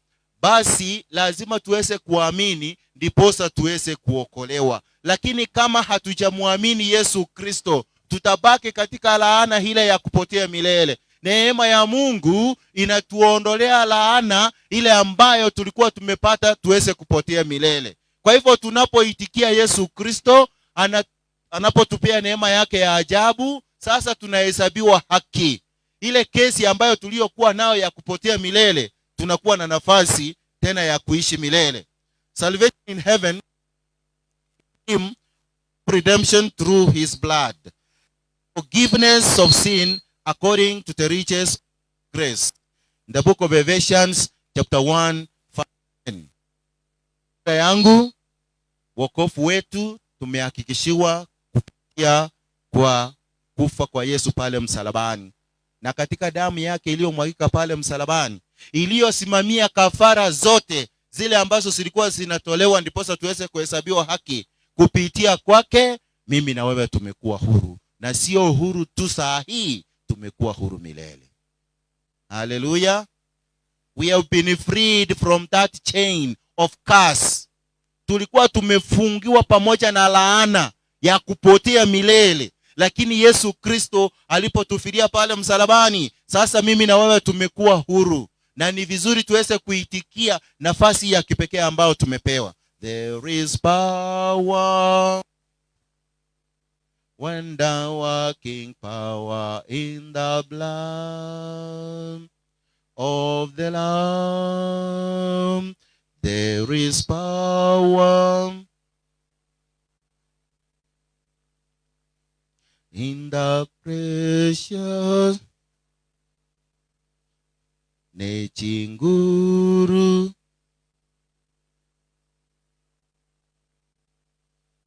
basi lazima tuweze kuamini ndiposa tuweze kuokolewa. Lakini kama hatujamwamini Yesu Kristo, tutabaki katika laana ile ya kupotea milele. Neema ya Mungu inatuondolea laana ile ambayo tulikuwa tumepata tuweze kupotea milele. Kwa hivyo tunapoitikia Yesu Kristo, anapotupea neema yake ya ajabu, sasa tunahesabiwa haki. Ile kesi ambayo tuliyokuwa nayo ya kupotea milele, tunakuwa na nafasi tena ya kuishi milele. Salvation in heaven, him redemption through his blood. Forgiveness of sin according to the riches of grace. In the book of Ephesians chapter 1 verse 10. Yangu, wokovu wetu tumehakikishiwa kupitia kwa kufa kwa Yesu pale msalabani. Na katika damu yake iliyomwagika pale msalabani, iliyosimamia kafara zote zile ambazo zilikuwa zinatolewa ndiposa tuweze kuhesabiwa haki, kupitia kwake mimi na wewe tumekuwa huru. Na sio huru tu saa hii, tumekuwa huru milele. Hallelujah. We have been freed from that chain of curse. Tulikuwa tumefungiwa pamoja na laana ya kupotea milele. Lakini Yesu Kristo alipotufilia pale msalabani, sasa mimi na wewe tumekuwa huru. Na ni vizuri tuweze kuitikia nafasi ya kipekee ambayo tumepewa. There is power, wonder working power in the blood of the Lamb. There is power in the precious Nechinguru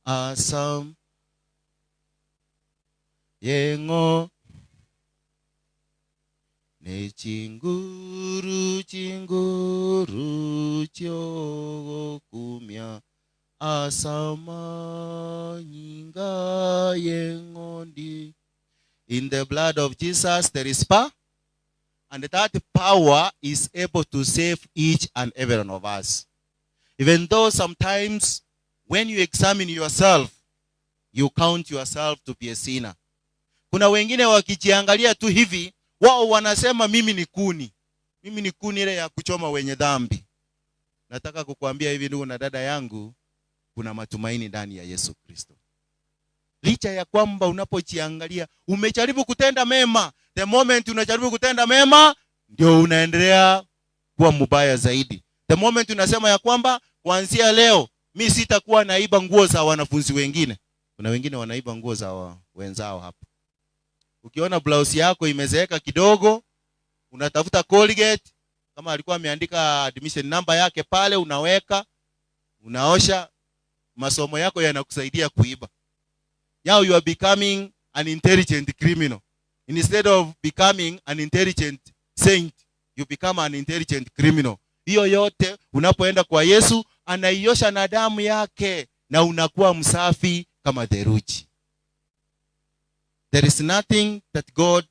Asam Yengo Nechinguru Chinguru Chokumya Asama Nyinga Yengondi. In the blood of Jesus there is power, and that power is able to save each and every one of us. Even though sometimes when you examine yourself, you count yourself to be a sinner. Kuna wengine wakijiangalia tu hivi, wao wanasema mimi ni kuni. Mimi ni kuni ile ya kuchoma wenye dhambi. Nataka kukuambia hivi ndugu na dada yangu, kuna matumaini ndani ya Yesu Kristo. Licha ya kwamba unapojiangalia umejaribu kutenda mema, the moment unajaribu kutenda mema ndio unaendelea kuwa mbaya zaidi. The moment unasema ya kwamba kuanzia leo mimi sitakuwa naiba nguo za wanafunzi wengine. Kuna wengine wanaiba nguo za wenzao hapa. Ukiona blouse yako imezeeka kidogo, unatafuta Colgate, kama alikuwa ameandika admission number yake pale, unaweka, unaosha, masomo yako yanakusaidia kuiba. Now you are becoming an intelligent criminal. Instead of becoming an intelligent saint, you become an intelligent criminal. Hiyo yote unapoenda kwa Yesu, anaiosha na damu yake na unakuwa msafi kama theluji. There is nothing that God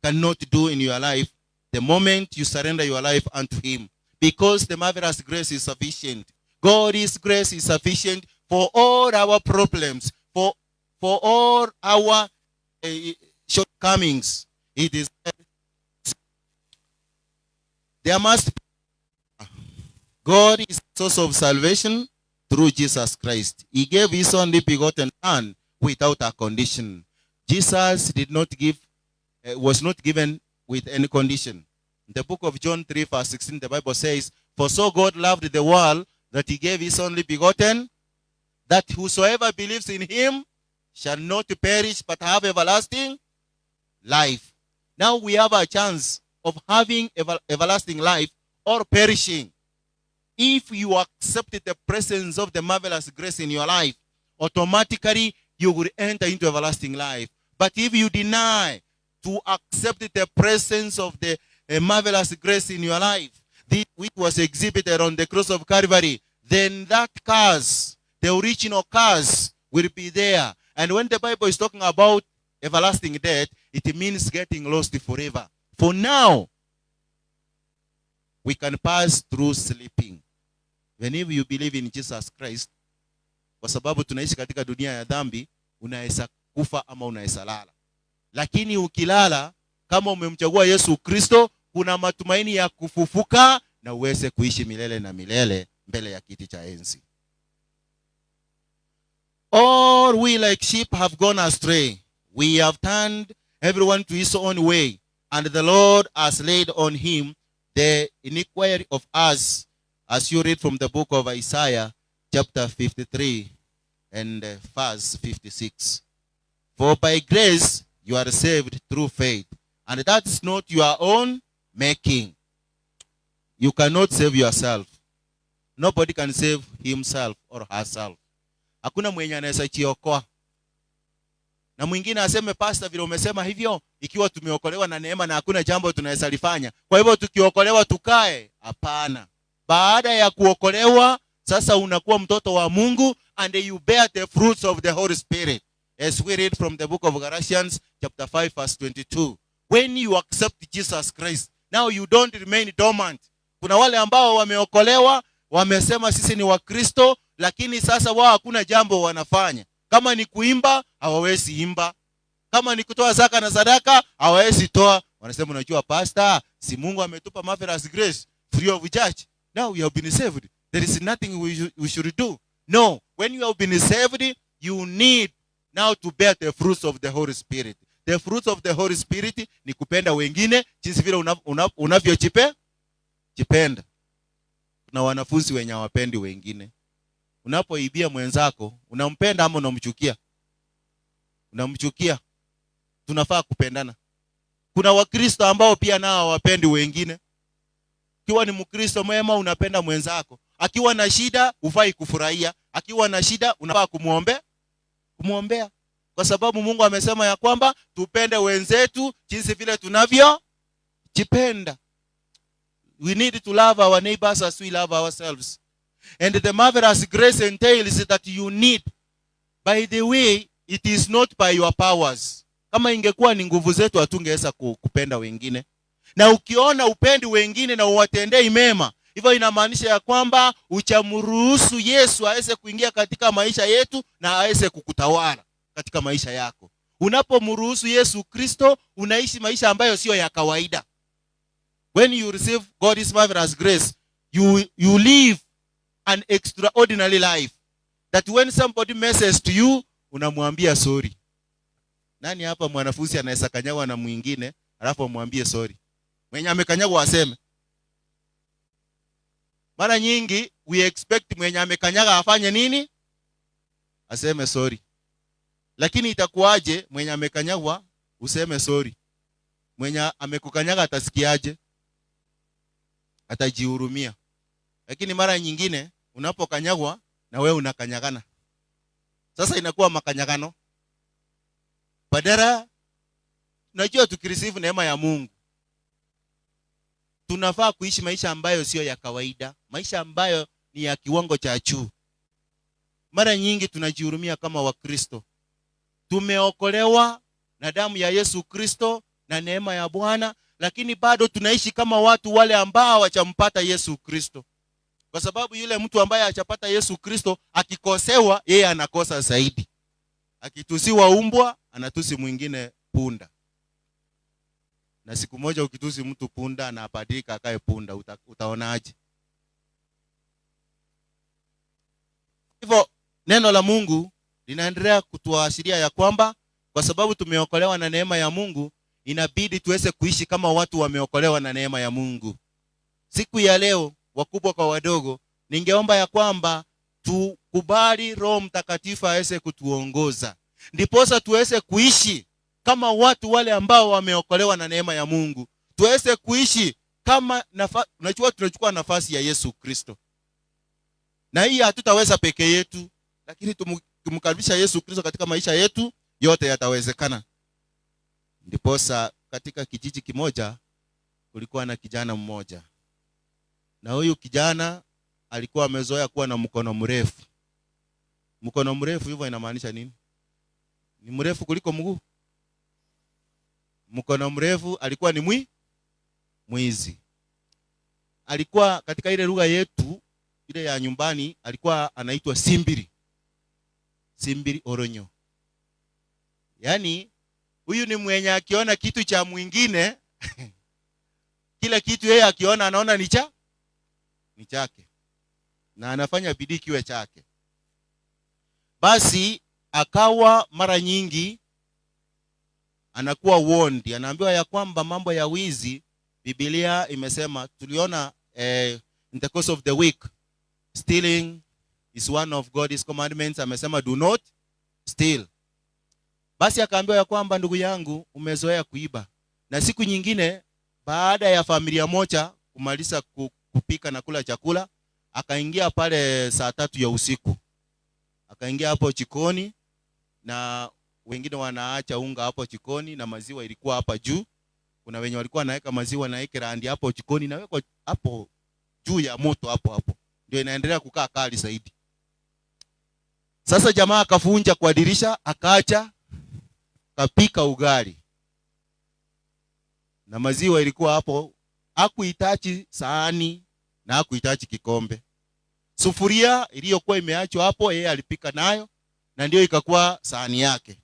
cannot do in your life the moment you surrender your life unto him, because the marvelous grace is sufficient. God's grace is sufficient for all our problems, for all our shortcomings. It is there must be. God is the source of salvation through Jesus Christ. He gave his only begotten Son without a condition. Jesus was not given with any condition. In the book of John 3 verse 16, the Bible says, "For so God loved the world that he gave his only begotten, that whosoever believes in him shall not perish but have everlasting life." Now we have a chance of having everlasting life or perishing. If you accept the presence of the marvelous grace in your life, automatically you will enter into everlasting life. But if you deny to accept the presence of the marvelous grace in your life, this which was exhibited on the cross of Calvary, then that curse, the original curse, will be there. And when the Bible is talking about everlasting death, it means getting lost forever. For now, we can pass through sleeping. Whenever you believe in Jesus Christ, kwa sababu tunaishi katika dunia ya dhambi, unaweza kufa ama unaweza lala. Lakini ukilala, kama umemchagua Yesu Kristo, kuna matumaini ya kufufuka na uweze kuishi milele na milele mbele ya kiti cha enzi. All we like sheep have gone astray. We have turned everyone to his own way, and the Lord has laid on him the iniquity of us, as you read from the book of Isaiah, chapter 53 and verse 56. For by grace you are saved through faith, and that is not your own making. You cannot save yourself. Nobody can save himself or herself. Hakuna mwenye anaweza jiokoa. Na mwingine aseme, pastor, vile umesema hivyo, ikiwa tumeokolewa na neema na hakuna jambo tunaweza lifanya, kwa hivyo tukiokolewa tukae? Hapana. Baada ya kuokolewa, sasa unakuwa mtoto wa Mungu, and you bear the fruits of the Holy Spirit, as we read from the book of Galatians chapter 5 verse 22. When you accept Jesus Christ, now you don't remain dormant. Kuna wale ambao wameokolewa, wamesema sisi ni Wakristo, lakini sasa wao hakuna jambo wanafanya. Kama ni kuimba, hawawezi imba. Kama ni kutoa zaka na sadaka, hawawezi toa. Wanasema, unajua pastor, si Mungu ametupa marvelous grace free of charge. Now we have been saved. There is nothing we should do. No, when you have been saved, you need now to bear the fruits of the Holy Spirit. The fruits of the Holy Spirit ni kupenda wengine jinsi vile unavyojipenda. Kuna wanafunzi wenye hawapendi wengine. Unapoibia mwenzako, unampenda ama unamchukia? Unamchukia. Tunafaa kupendana. Kuna Wakristo ambao pia nao hawapendi wengine. Kiwa ni Mkristo mwema, unapenda mwenzako. Akiwa na shida, hufai kufurahia. Akiwa na shida, unafaa kumuombea. Kwa sababu Mungu amesema ya kwamba tupende wenzetu jinsi vile tunavyojipenda. We need to love our neighbors as we love ourselves. And the marvelous grace entails that you need. By the way, it is not by your powers. Kama ingekuwa ni nguvu zetu, hatungeweza kupenda wengine. Na ukiona upendi wengine na uwatendei mema, hivyo inamaanisha ya kwamba uchamruhusu Yesu aweze kuingia katika maisha yetu na aweze kukutawala katika maisha yako. Unapomruhusu Yesu Kristo, unaishi maisha ambayo sio ya kawaida. When you receive God's marvelous grace, you live an extraordinary life. That when somebody messes to you, unamwambia sorry. Nani hapa mwanafunzi anaweza kanyagwa na mwingine alafu amwambie sorry? Mwenye amekanyagwa aseme. Mara nyingi we expect mwenye amekanyaga afanye nini? Aseme sorry. Lakini itakuwaje mwenye amekanyagwa useme sorry? Mwenye amekukanyaga atasikiaje? Atajihurumia. Lakini mara nyingine unapokanyagwa na wewe unakanyagana. Sasa inakuwa makanyagano. Badala unajua tukireceive neema ya Mungu, tunafaa kuishi maisha ambayo sio ya kawaida, maisha ambayo ni ya kiwango cha juu. Mara nyingi tunajihurumia kama Wakristo. Tumeokolewa na damu ya Yesu Kristo na neema ya Bwana, lakini bado tunaishi kama watu wale ambao hawajampata Yesu Kristo. Kwa sababu yule mtu ambaye hajapata Yesu Kristo, akikosewa yeye anakosa zaidi. Akitusiwa umbwa, anatusi mwingine punda. Na siku moja ukitusi mtu punda, anabadilika akae punda, utaonaje? Hivyo neno la Mungu linaendelea kutuashiria ya kwamba kwa sababu tumeokolewa na neema ya Mungu, inabidi tuweze kuishi kama watu wameokolewa na neema ya Mungu. Siku ya leo, wakubwa kwa wadogo, ningeomba ya kwamba tukubali Roho Mtakatifu aweze kutuongoza. Ndiposa tuweze kuishi kama watu wale ambao wameokolewa na neema ya Mungu. Tuweze kuishi kama unajua tunachukua nafasi ya Yesu Kristo. Na hii hatutaweza peke yetu, lakini tumkaribisha Yesu Kristo katika maisha yetu, yote yatawezekana. Ndiposa katika kijiji kimoja kulikuwa na kijana mmoja, na huyu kijana alikuwa amezoea kuwa na mkono mrefu. Mkono mrefu hivyo inamaanisha nini? Ni mrefu kuliko mguu. Mkono mrefu, alikuwa ni mwizi. Alikuwa katika ile lugha yetu ile ya nyumbani, alikuwa anaitwa Simbiri. Simbiri Oronyo. Yaani huyu ni mwenye akiona kitu cha mwingine kila kitu yeye akiona anaona ni chake, na anafanya bidii kiwe chake. Basi akawa mara nyingi anakuwa warned, anaambiwa ya kwamba mambo ya wizi, Biblia imesema, tuliona in the course of the week, stealing is one of God's commandments. Amesema do not steal. Basi akaambiwa ya kwamba ndugu yangu, umezoea kuiba. Na siku nyingine baada ya familia moja kumaliza kupika na kula chakula, akaingia pale saa 3 ya usiku. Akaingia hapo jikoni, na wengine wanaacha unga hapo jikoni na maziwa ilikuwa hapa juu. Kuna wenye walikuwa naweka maziwa na ekerandi hapo jikoni, na weko hapo juu ya moto hapo. Ndio inaendelea kukaa kali zaidi. Sasa jamaa akafunja kwa dirisha, akaacha kapika ugali. Na maziwa ilikuwa hapo, hakuhitaji sahani na hakuhitaji kikombe. Sufuria iliyokuwa imeachwa hapo yeye alipika nayo, na ndio ikakuwa sahani yake.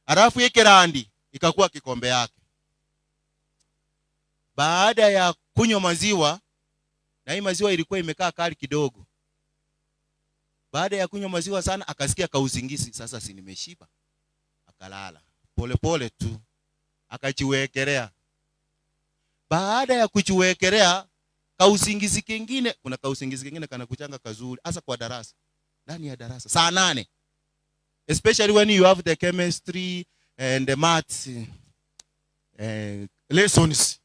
Alafu ekerandi ikakuwa kikombe yake. Baada ya kunywa maziwa, na hii maziwa ilikuwa imekaa kali kidogo. Baada ya kunywa maziwa sana, akasikia kausingizi. Sasa si nimeshiba. Akalala pole tu, akajiwekelea. Baada ya kujiwekelea, kausingizi kingine, kuna kausingizi kingine kana kuchanga kazuri, hasa kwa darasa. Ndani ya darasa saa 8, especially when you have the chemistry and the maths lessons,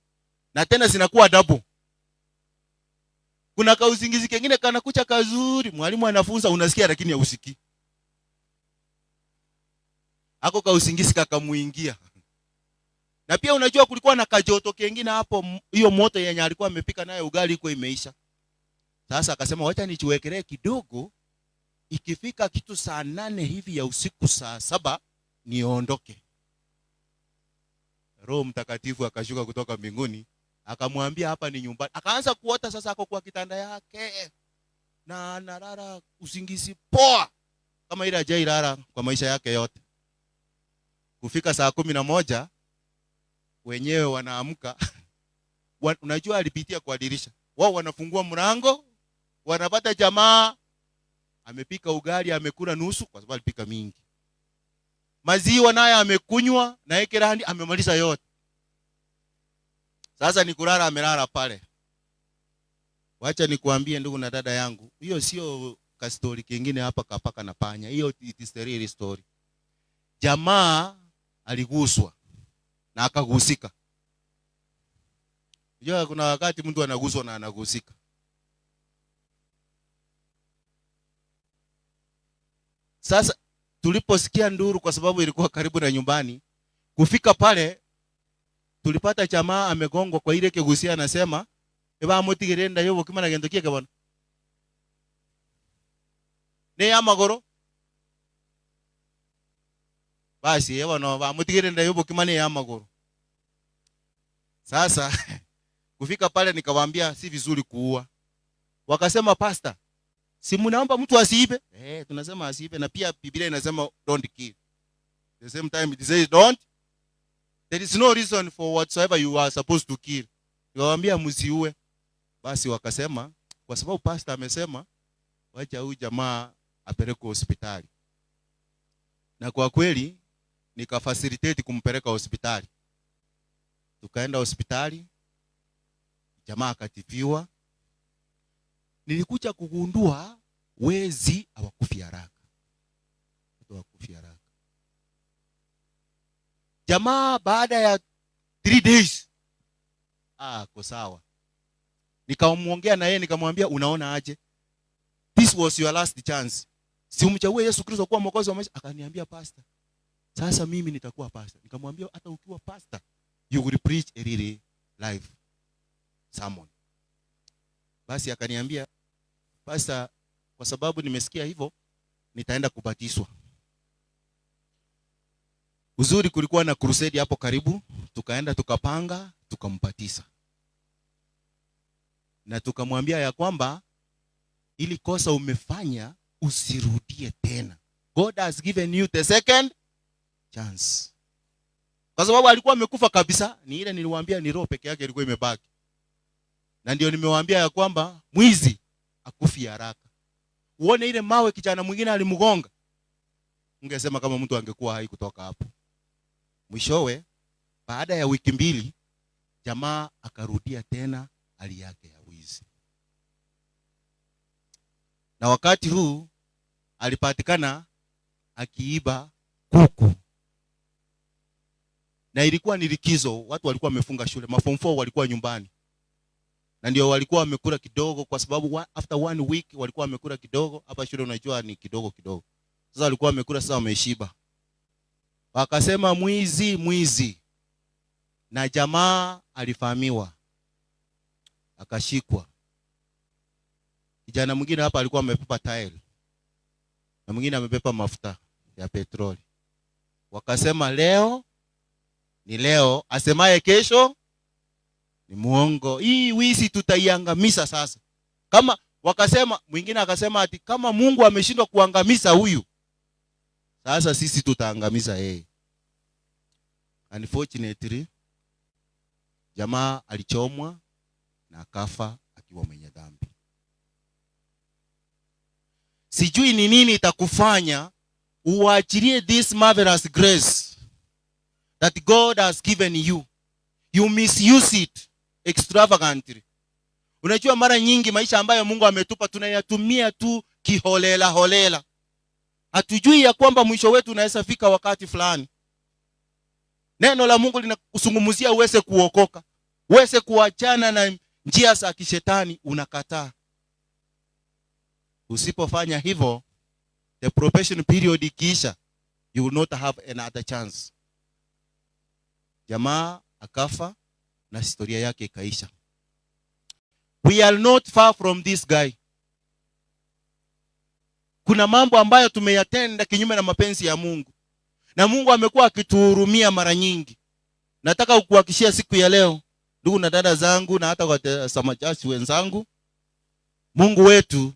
na tena zinakuwa double. Kuna kausingizi kingine kana kucha kazuri, mwalimu anafunza unasikia lakini hausikii. Hako kausingizi kakamuingia. Na pia unajua kulikuwa na kajoto kingine hapo, hiyo moto yenye alikuwa amepika nayo ugali iko imeisha. Sasa akasema wacha nijiwekelee kidogo, ikifika kitu saa 8 hivi ya usiku, saa 7 niondoke. Roho Mtakatifu akashuka kutoka mbinguni, akamwambia hapa ni nyumbani. Akaanza kuota sasa, ako kwa kitanda yake na analala usingizi poa kama ile hajailala kwa maisha yake yote. Kufika saa 11 wenyewe wanaamka. Unajua alipitia kwa dirisha. Wao wanafungua mlango, wanapata jamaa amepika ugali, amekula nusu kwa sababu alipika mingi. Maziwa naye amekunywa, na ekerandi amemaliza yote. Sasa ni kulala, amelala pale. Wacha nikuambie ndugu na dada yangu, hiyo sio ka story kingine hapa kapaka na panya. Hiyo it is the real story. Jamaa aliguswa na akagusika. Unajua kuna wakati mtu anaguswa na anagusika. Sasa tuliposikia nduru, kwa sababu ilikuwa karibu na nyumbani, kufika pale tulipata jamaa amegongwa kwa ile kegusia, anasema eba mutigirenda yobo kimana gendo kieke bwana. Ne amagoro. Basi yebo no ba mutigirenda yobo kimana ya amagoro. Sasa kufika pale nikawaambia si vizuri kuua. Wakasema pastor, si mnaomba mtu asiibe? Tunasema asiibe, na pia Biblia inasema don't kill. The same time it says don't. There is no reason for whatsoever you are supposed to kill. Nikawaambia msiue. Basi wakasema kwa sababu pastor amesema wacha huyu jamaa apelekwe hospitali. Na kwa kweli nikafacilitate kumpeleka hospitali. Tukaenda hospitali, jamaa akatibiwa. Nilikuja kugundua wezi hawakufi haraka. Hawakufi haraka. Jamaa baada ya 3 days kwa sawa. Nikamuongea na yeye, nikamwambia unaona aje? This was your last chance. Si umchague Yesu Kristo kuwa mwokozi wa maisha? Akaniambia pastor, Sasa mimi nitakuwa pastor. Nikamwambia hata ukiwa pastor, you will preach a really live sermon. Basi akaniambia, pastor, kwa sababu nimesikia hivyo, nitaenda kubatizwa. Uzuri kulikuwa na crusade hapo karibu, tukaenda tukapanga, tukampatiza. Na tukamwambia ya kwamba ili kosa umefanya usirudie tena. God has given you the second chance. Kwa sababu alikuwa amekufa kabisa, ni ile niliwaambia ni roho peke yake ilikuwa imebaki. Na ndio nimewaambia ya kwamba mwizi akufi haraka. Uone ile mawe kijana mwingine alimgonga. Ungesema kama mtu angekuwa hai kutoka hapo. Mwishowe baada ya wiki 2 jamaa akarudia tena hali yake ya wizi. Na wakati huu alipatikana akiiba kuku. Na ilikuwa ni likizo, watu walikuwa wamefunga shule, form 4 walikuwa nyumbani. Na ndio walikuwa wamekula kidogo kwa sababu after 1 week walikuwa wamekula kidogo, hapa shule unajua ni kidogo kidogo. Sasa walikuwa wamekula, sasa wameshiba. Wakasema mwizi. Na jamaa alifahamiwa. Akashikwa. Kijana mwingine hapa alikuwa amepepa tile. Na mwingine amepepa mafuta ya petroli. Wakasema leo ni leo, asemaye kesho ni muongo. Hii wizi tutaiangamiza sasa. Kama wakasema, mwingine akasema ati kama Mungu ameshindwa kuangamiza huyu, sasa sisi tutaangamiza yeye. Unfortunately, jamaa alichomwa na akafa akiwa mwenye dhambi. Sijui ni nini itakufanya uachilie this marvelous grace that God has given you. You misuse it extravagantly. Unajua mara nyingi maisha ambayo Mungu ametupa tunayatumia tu kiholela holela. Hatujui ya kwamba mwisho wetu unaweza fika wakati fulani. Neno la Mungu linakusungumzia uweze kuokoka, uweze kuachana na njia za kishetani, unakataa. Usipofanya hivyo, the probation period ikiisha, you will not have another chance. Jamaa akafa na historia yake ikaisha. We are not far from this guy. Kuna mambo ambayo tumeyatenda kinyume na mapenzi ya Mungu. Na Mungu amekuwa akituhurumia mara nyingi. Nataka kukuhakikishia siku ya leo, ndugu na dada zangu na hata watazamaji wenzangu, Mungu wetu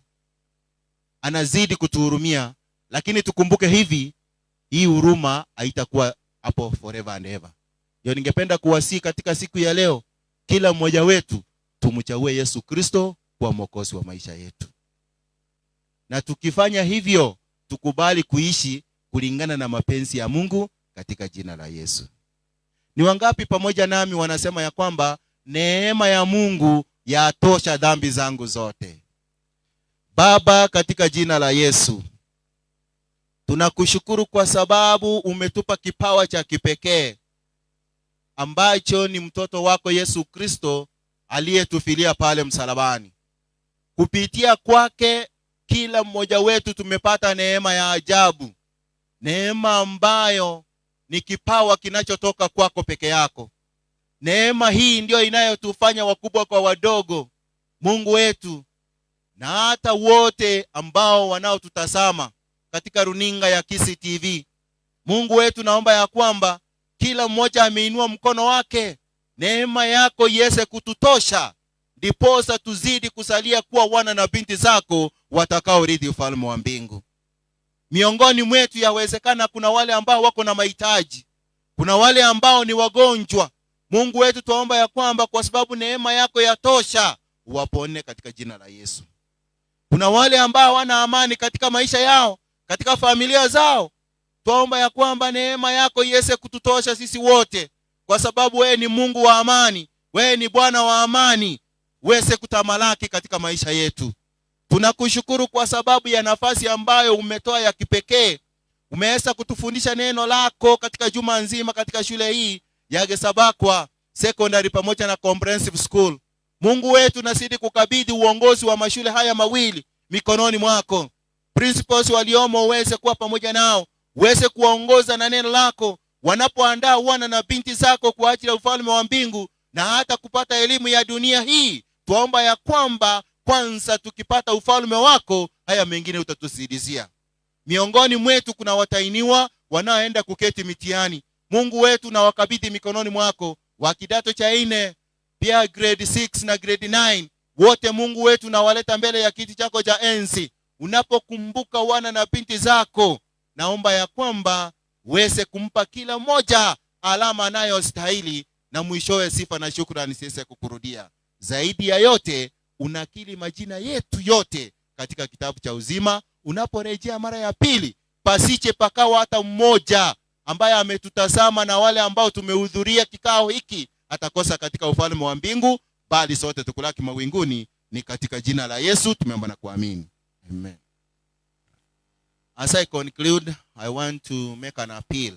anazidi kutuhurumia, lakini tukumbuke hivi, hii huruma haitakuwa hapo forever and ever. Ndio ningependa kuwasihi katika siku ya leo, kila mmoja wetu tumchague Yesu Kristo kwa mwokozi wa maisha yetu. Na tukifanya hivyo, tukubali kuishi kulingana na mapenzi ya Mungu katika jina la Yesu. Ni wangapi pamoja nami wanasema ya kwamba neema ya Mungu yatosha dhambi zangu zote? Baba, katika jina la Yesu, tunakushukuru kwa sababu umetupa kipawa cha kipekee ambacho ni mtoto wako Yesu Kristo aliyetufilia pale msalabani. Kupitia kwake kila mmoja wetu tumepata neema ya ajabu, neema ambayo ni kipawa kinachotoka kwako peke yako. Neema hii ndio inayotufanya wakubwa kwa wadogo, Mungu wetu, na hata wote ambao wanaotutazama katika runinga ya Kisi TV. Mungu wetu, naomba ya kwamba kila mmoja ameinua mkono wake, neema yako iweze kututosha, ndiposa tuzidi kusalia kuwa wana na binti zako watakaorithi ufalme wa mbingu. Miongoni mwetu yawezekana kuna wale ambao wako na mahitaji, kuna wale ambao ni wagonjwa. Mungu wetu, tuomba ya kwamba kwa sababu neema yako yatosha, uwapone katika jina la Yesu. Kuna wale ambao wana amani katika maisha yao, katika familia zao. Tuomba ya kwamba neema yako iweze kututosha sisi wote, kwa sababu wewe ni Mungu wa amani, wewe ni Bwana wa amani, uweze kutamalaki katika maisha yetu. Tunakushukuru kwa sababu ya nafasi ambayo umetoa ya kipekee. Umeweza kutufundisha neno lako katika juma nzima katika shule hii ya Gesabakwa Secondary pamoja na Comprehensive School. Mungu wetu, nasidi kukabidhi uongozi wa mashule haya mawili mikononi mwako. Principals waliomo uweze kuwa pamoja nao, uweze kuwaongoza na neno lako wanapoandaa wana na binti zako kwa ajili ya ufalme wa mbingu na hata kupata elimu ya dunia hii. Tuomba ya kwamba kwanza tukipata ufalme wako, haya mengine utatusaidia. Miongoni mwetu kuna watainiwa wanaoenda kuketi mitihani. Mungu wetu na wakabidhi mikononi mwako, wa kidato cha 4, pia grade 6 na grade 9. Wote Mungu wetu na waleta mbele ya kiti chako cha enzi. Unapokumbuka wana na binti zako, naomba ya kwamba uweze kumpa kila mmoja alama anayostahili, na mwishowe sifa na shukrani sisi kukurudia. Zaidi ya yote, unakili majina yetu yote katika kitabu cha uzima. Unaporejea mara ya pili, pasiche pakawa hata mmoja ambaye ametutazama na wale ambao tumehudhuria kikao hiki atakosa katika ufalme wa mbingu, bali sote tukulaki mawinguni. Ni katika jina la Yesu tumeomba na kuamini. Amen. As I conclude, I want to make an appeal.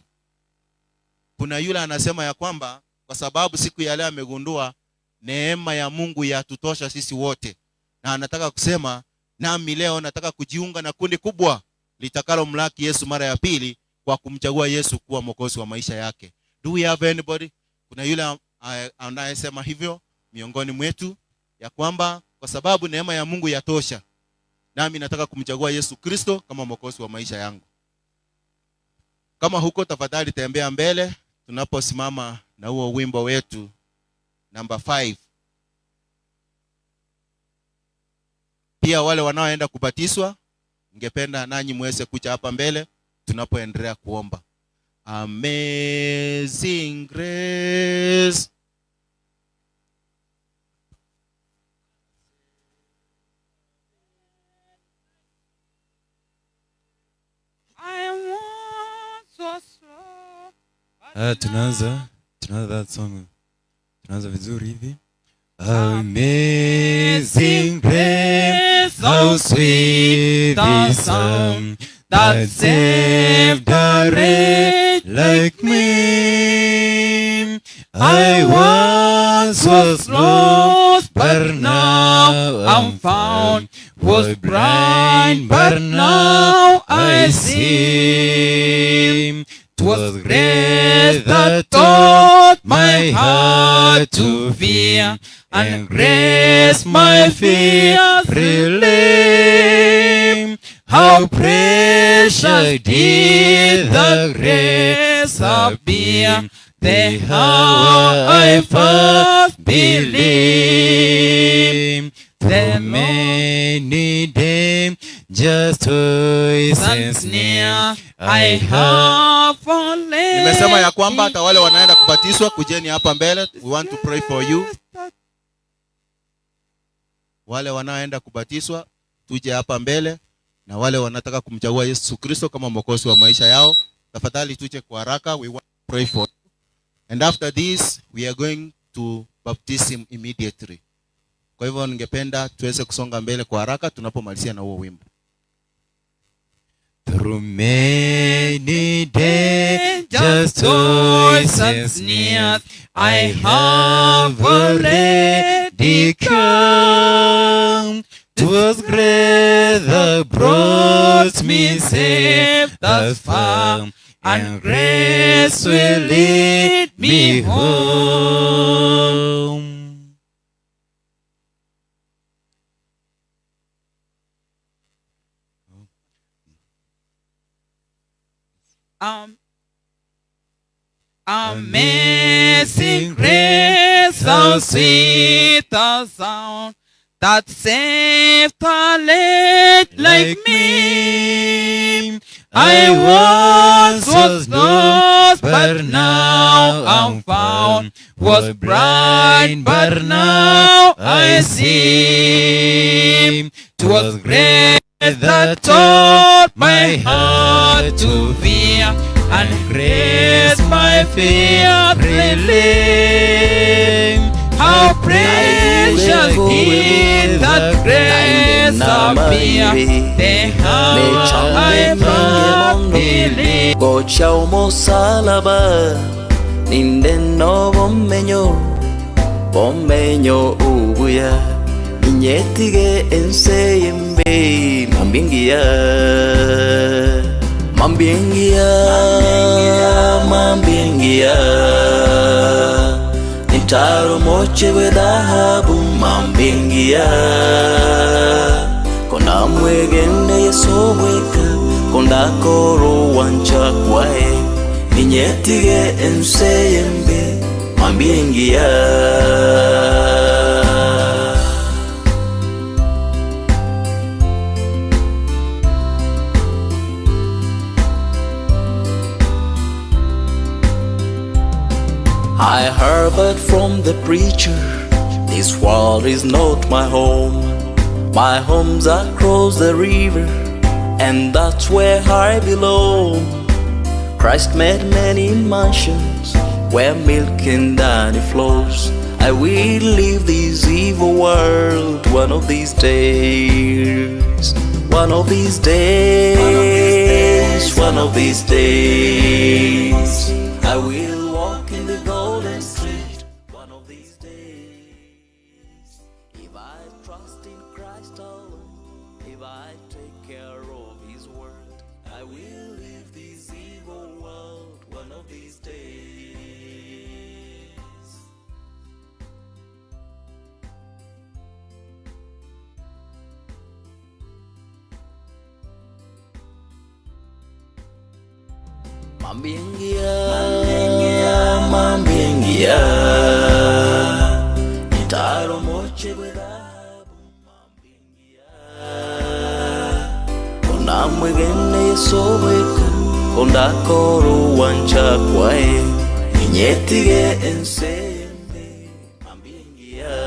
Kuna yule anasema ya kwamba kwa sababu siku ya leo amegundua neema ya Mungu yatutosha sisi wote, na anataka kusema, nami leo nataka kujiunga na kundi kubwa litakalo mlaki Yesu mara ya pili kwa kumchagua Yesu kuwa mwokozi wa maisha yake. Do we have anybody? Kuna yule anayesema hivyo miongoni mwetu ya kwamba kwa sababu neema ya Mungu yatosha, nami nataka kumchagua Yesu Kristo kama mwokozi wa maisha yangu. Kama huko, tafadhali tembea mbele tunaposimama na huo wimbo wetu number 5. Pia wale wanaoenda kubatizwa, ningependa nanyi muweze kuja hapa mbele tunapoendelea kuomba. Amazing grace, tunaanza that song. Tunaanza vizuri hivi. Amazing grace, how sweet the sound that saved a wretch like me. I once was lost, but now I'm found. Was blind, but now I see. 'Twas grace that taught my heart to fear, and grace my fear relieved. How precious did the grace appear, the hour I first believed. The many days, just toys and sneer, I have fallen. Nimesema ya kwamba hata wale wanaenda kubatizwa, kujeni hapa mbele. We want to pray for you. Wale wanaoenda kubatizwa, tuje hapa mbele, na wale wanataka kumchagua Yesu Kristo kama mwokozi wa maisha yao, tafadhali tuje kwa haraka. We want to pray for you. And after this, we are going to baptism immediately. Kwa hivyo ningependa tuweze kusonga mbele kwa haraka tunapomalizia na huo wimbo. Through many dangers, toils and snares, I have already come. 'Twas grace that brought me safe thus far, and grace will lead me home. Amazing grace, how sweet the sound that saved a wretch like me. I once was lost, but now I'm found. Was blind, but now I see. 'Twas grace that taught my heart to fear, and grace my fear relieved. How precious is that grace appear, the hour I first believed. Gocha umusalaba nindeno bomenyo ubuya inyetige enseyembe mambingia Mambiengia, nitaro moche we dhahabu. Mambiengia, konda mwegende yeso weka, konda koro wancha kwae, ninyetige enseyembe. Mambiengia, I heard from the preacher, this world is not my home. My home's across the river, and that's where I belong. Christ made many mansions where milk and honey flows. I will leave this evil world one of these days. One of these days. One of these days. I will walk in the golden street. One of these days. If I trust in Christ alone, if I take care of His word, I will leave this evil world one of these days. Mambiengia, nitaro moche we dhahabu. Mambiengia, konda mwegende yeso weka, konda koro wancha kwae, ninyetige enseyembe. Mambiengia,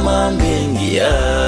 mambiengia.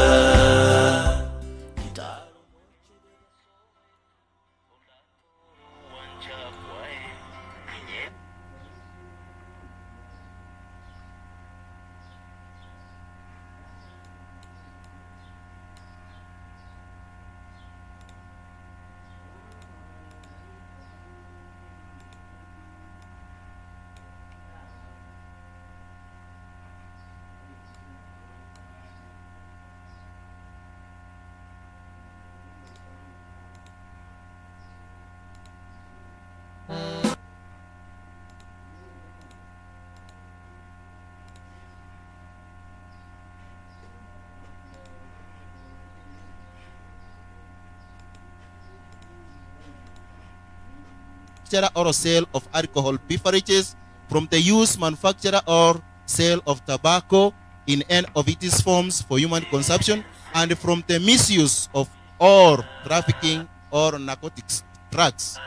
Or sale of alcohol beverages, from the use, manufacture, or sale of tobacco in any of its forms for human consumption, and from the misuse of or trafficking or narcotics drugs.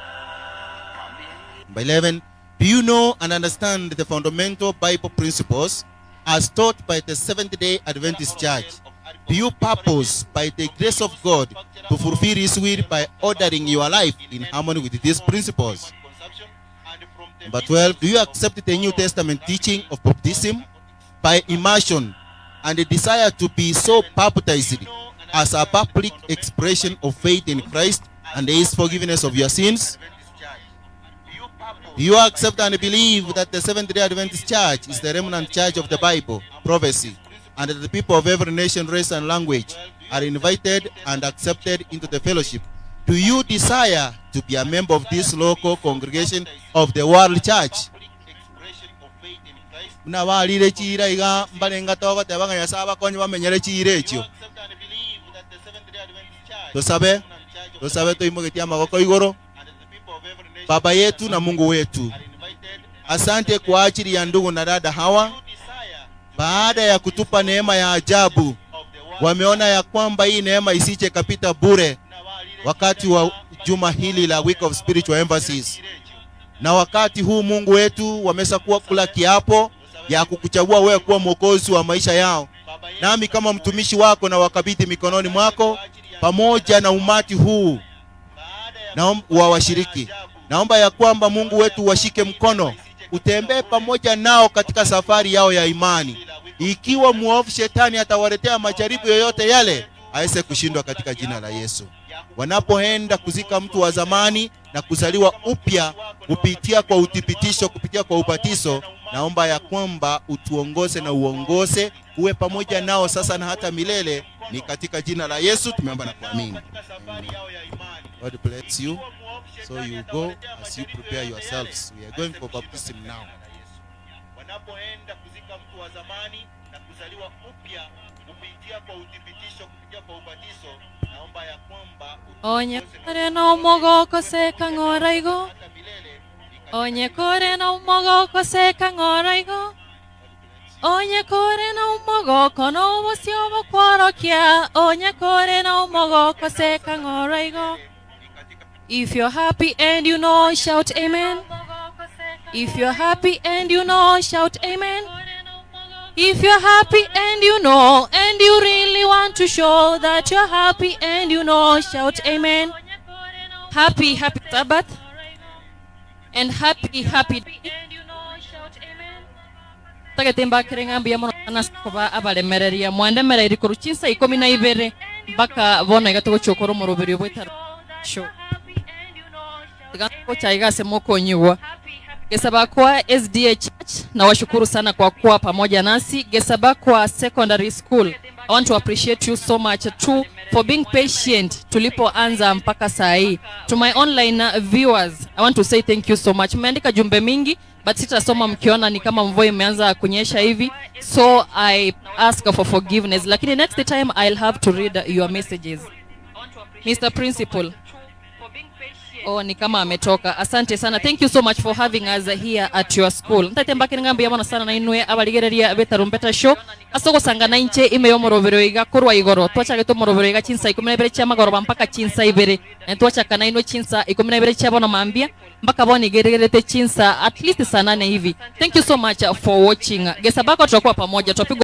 Number 11, do you know and understand the fundamental Bible principles as taught by the Seventh-day Adventist Church? Do you purpose, by the grace of God, to fulfill His will by ordering your life in harmony with these principles? Number 12, do you accept the New Testament teaching of baptism by immersion and the desire to be so baptized as a public expression of faith in Christ and His forgiveness of your sins? Do you accept and believe that the Seventh-day Adventist Church is the remnant church of the Bible, prophecy, and that the people of every nation, race, and language are invited and accepted into the fellowship? Do you desire to be a member of this local congregation of the World Church? Munabalire chira iga mbalenga toba tebanga yasaba konyo bamenyere chira ekyo. Tusabe tuimugetia amaboko igoro. Baba yetu na Mungu wetu, asante kwa ajili ya ndugu na dada hawa. Baada ya kutupa neema ya ajabu, wameona ya kwamba hii neema isiche kapita bure wakati wa juma hili la Week of Spiritual Emphasis. Na wakati huu Mungu wetu wamesa kuwa kula kiapo ya kukuchagua wewe kuwa mwokozi wa maisha yao. Nami kama mtumishi wako na wakabidhi mikononi mwako pamoja na umati huu na wa washiriki. Naomba ya kwamba Mungu wetu washike mkono, utembee pamoja nao katika safari yao ya imani. Ikiwa muovu shetani atawaletea majaribu yoyote yale, aweze kushindwa katika jina la Yesu. Wanapoenda kuzika mtu wa zamani na kuzaliwa upya kupitia kwa uthibitisho, kupitia kwa ubatizo, naomba ya kwamba utuongoze na uongoze, uwe pamoja nao sasa na hata milele, Ni katika jina la Yesu tumeomba na kuamini. God bless you. So you go as you prepare yourselves. We are going for baptism now. Wanapoenda kuzika mtu wa zamani na kuzaliwa upya kupitia kwa uthibitisho, kupitia kwa ubatizo, naomba ya kwamba onye kore no mogoko seka ngoraigo, onye kore no mogoko seka ngoraigo, onye kore no mogoko no bosio bokworokia, onye kore no mogoko seka ngoraigo. If you're happy and you know, shout amen. If you're happy and you know, shout amen. If you're happy and you know, and you really want to show that you're happy and you know, shout amen. Happy Sabbath. And happy day. Tagatemba kirengambi ya mwana naskoba abalemereria mwandemereri kuruchinsa 12 mpaka bona igatugo chokoro mu rubiri bwetara show. Tagako chaigase mokonyiwa. Gesabakwa SDA Church, na washukuru sana kwa kuwa pamoja nasi. Gesabakwa Secondary School, I want to appreciate you so much too for being patient tulipoanza mpaka saa hii. To my online viewers, I want to say thank you so much. Mmeandika jumbe mingi but sitasoma mkiona ni kama mvua imeanza kunyesha hivi, so I ask for forgiveness, lakini next time I'll have to read your messages. Mr. Principal, oh, ni kama ametoka. Asante sana. Thank you so much for having us here at your school. Ntatemba kiringambi yabona sana na inwe abaligereria betarumbeta show. Asoko sangana inche ime yo morobero iga kurwa igoro. Twachage to morobero iga chinsa 12 chama goroba mpaka chinsa 2. Na twachaka na inwe chinsa 12 chabona mambia mpaka boni geregerete chinsa at least saa 8 hivi. Thank you so much for watching. Gesabako tutakuwa pamoja.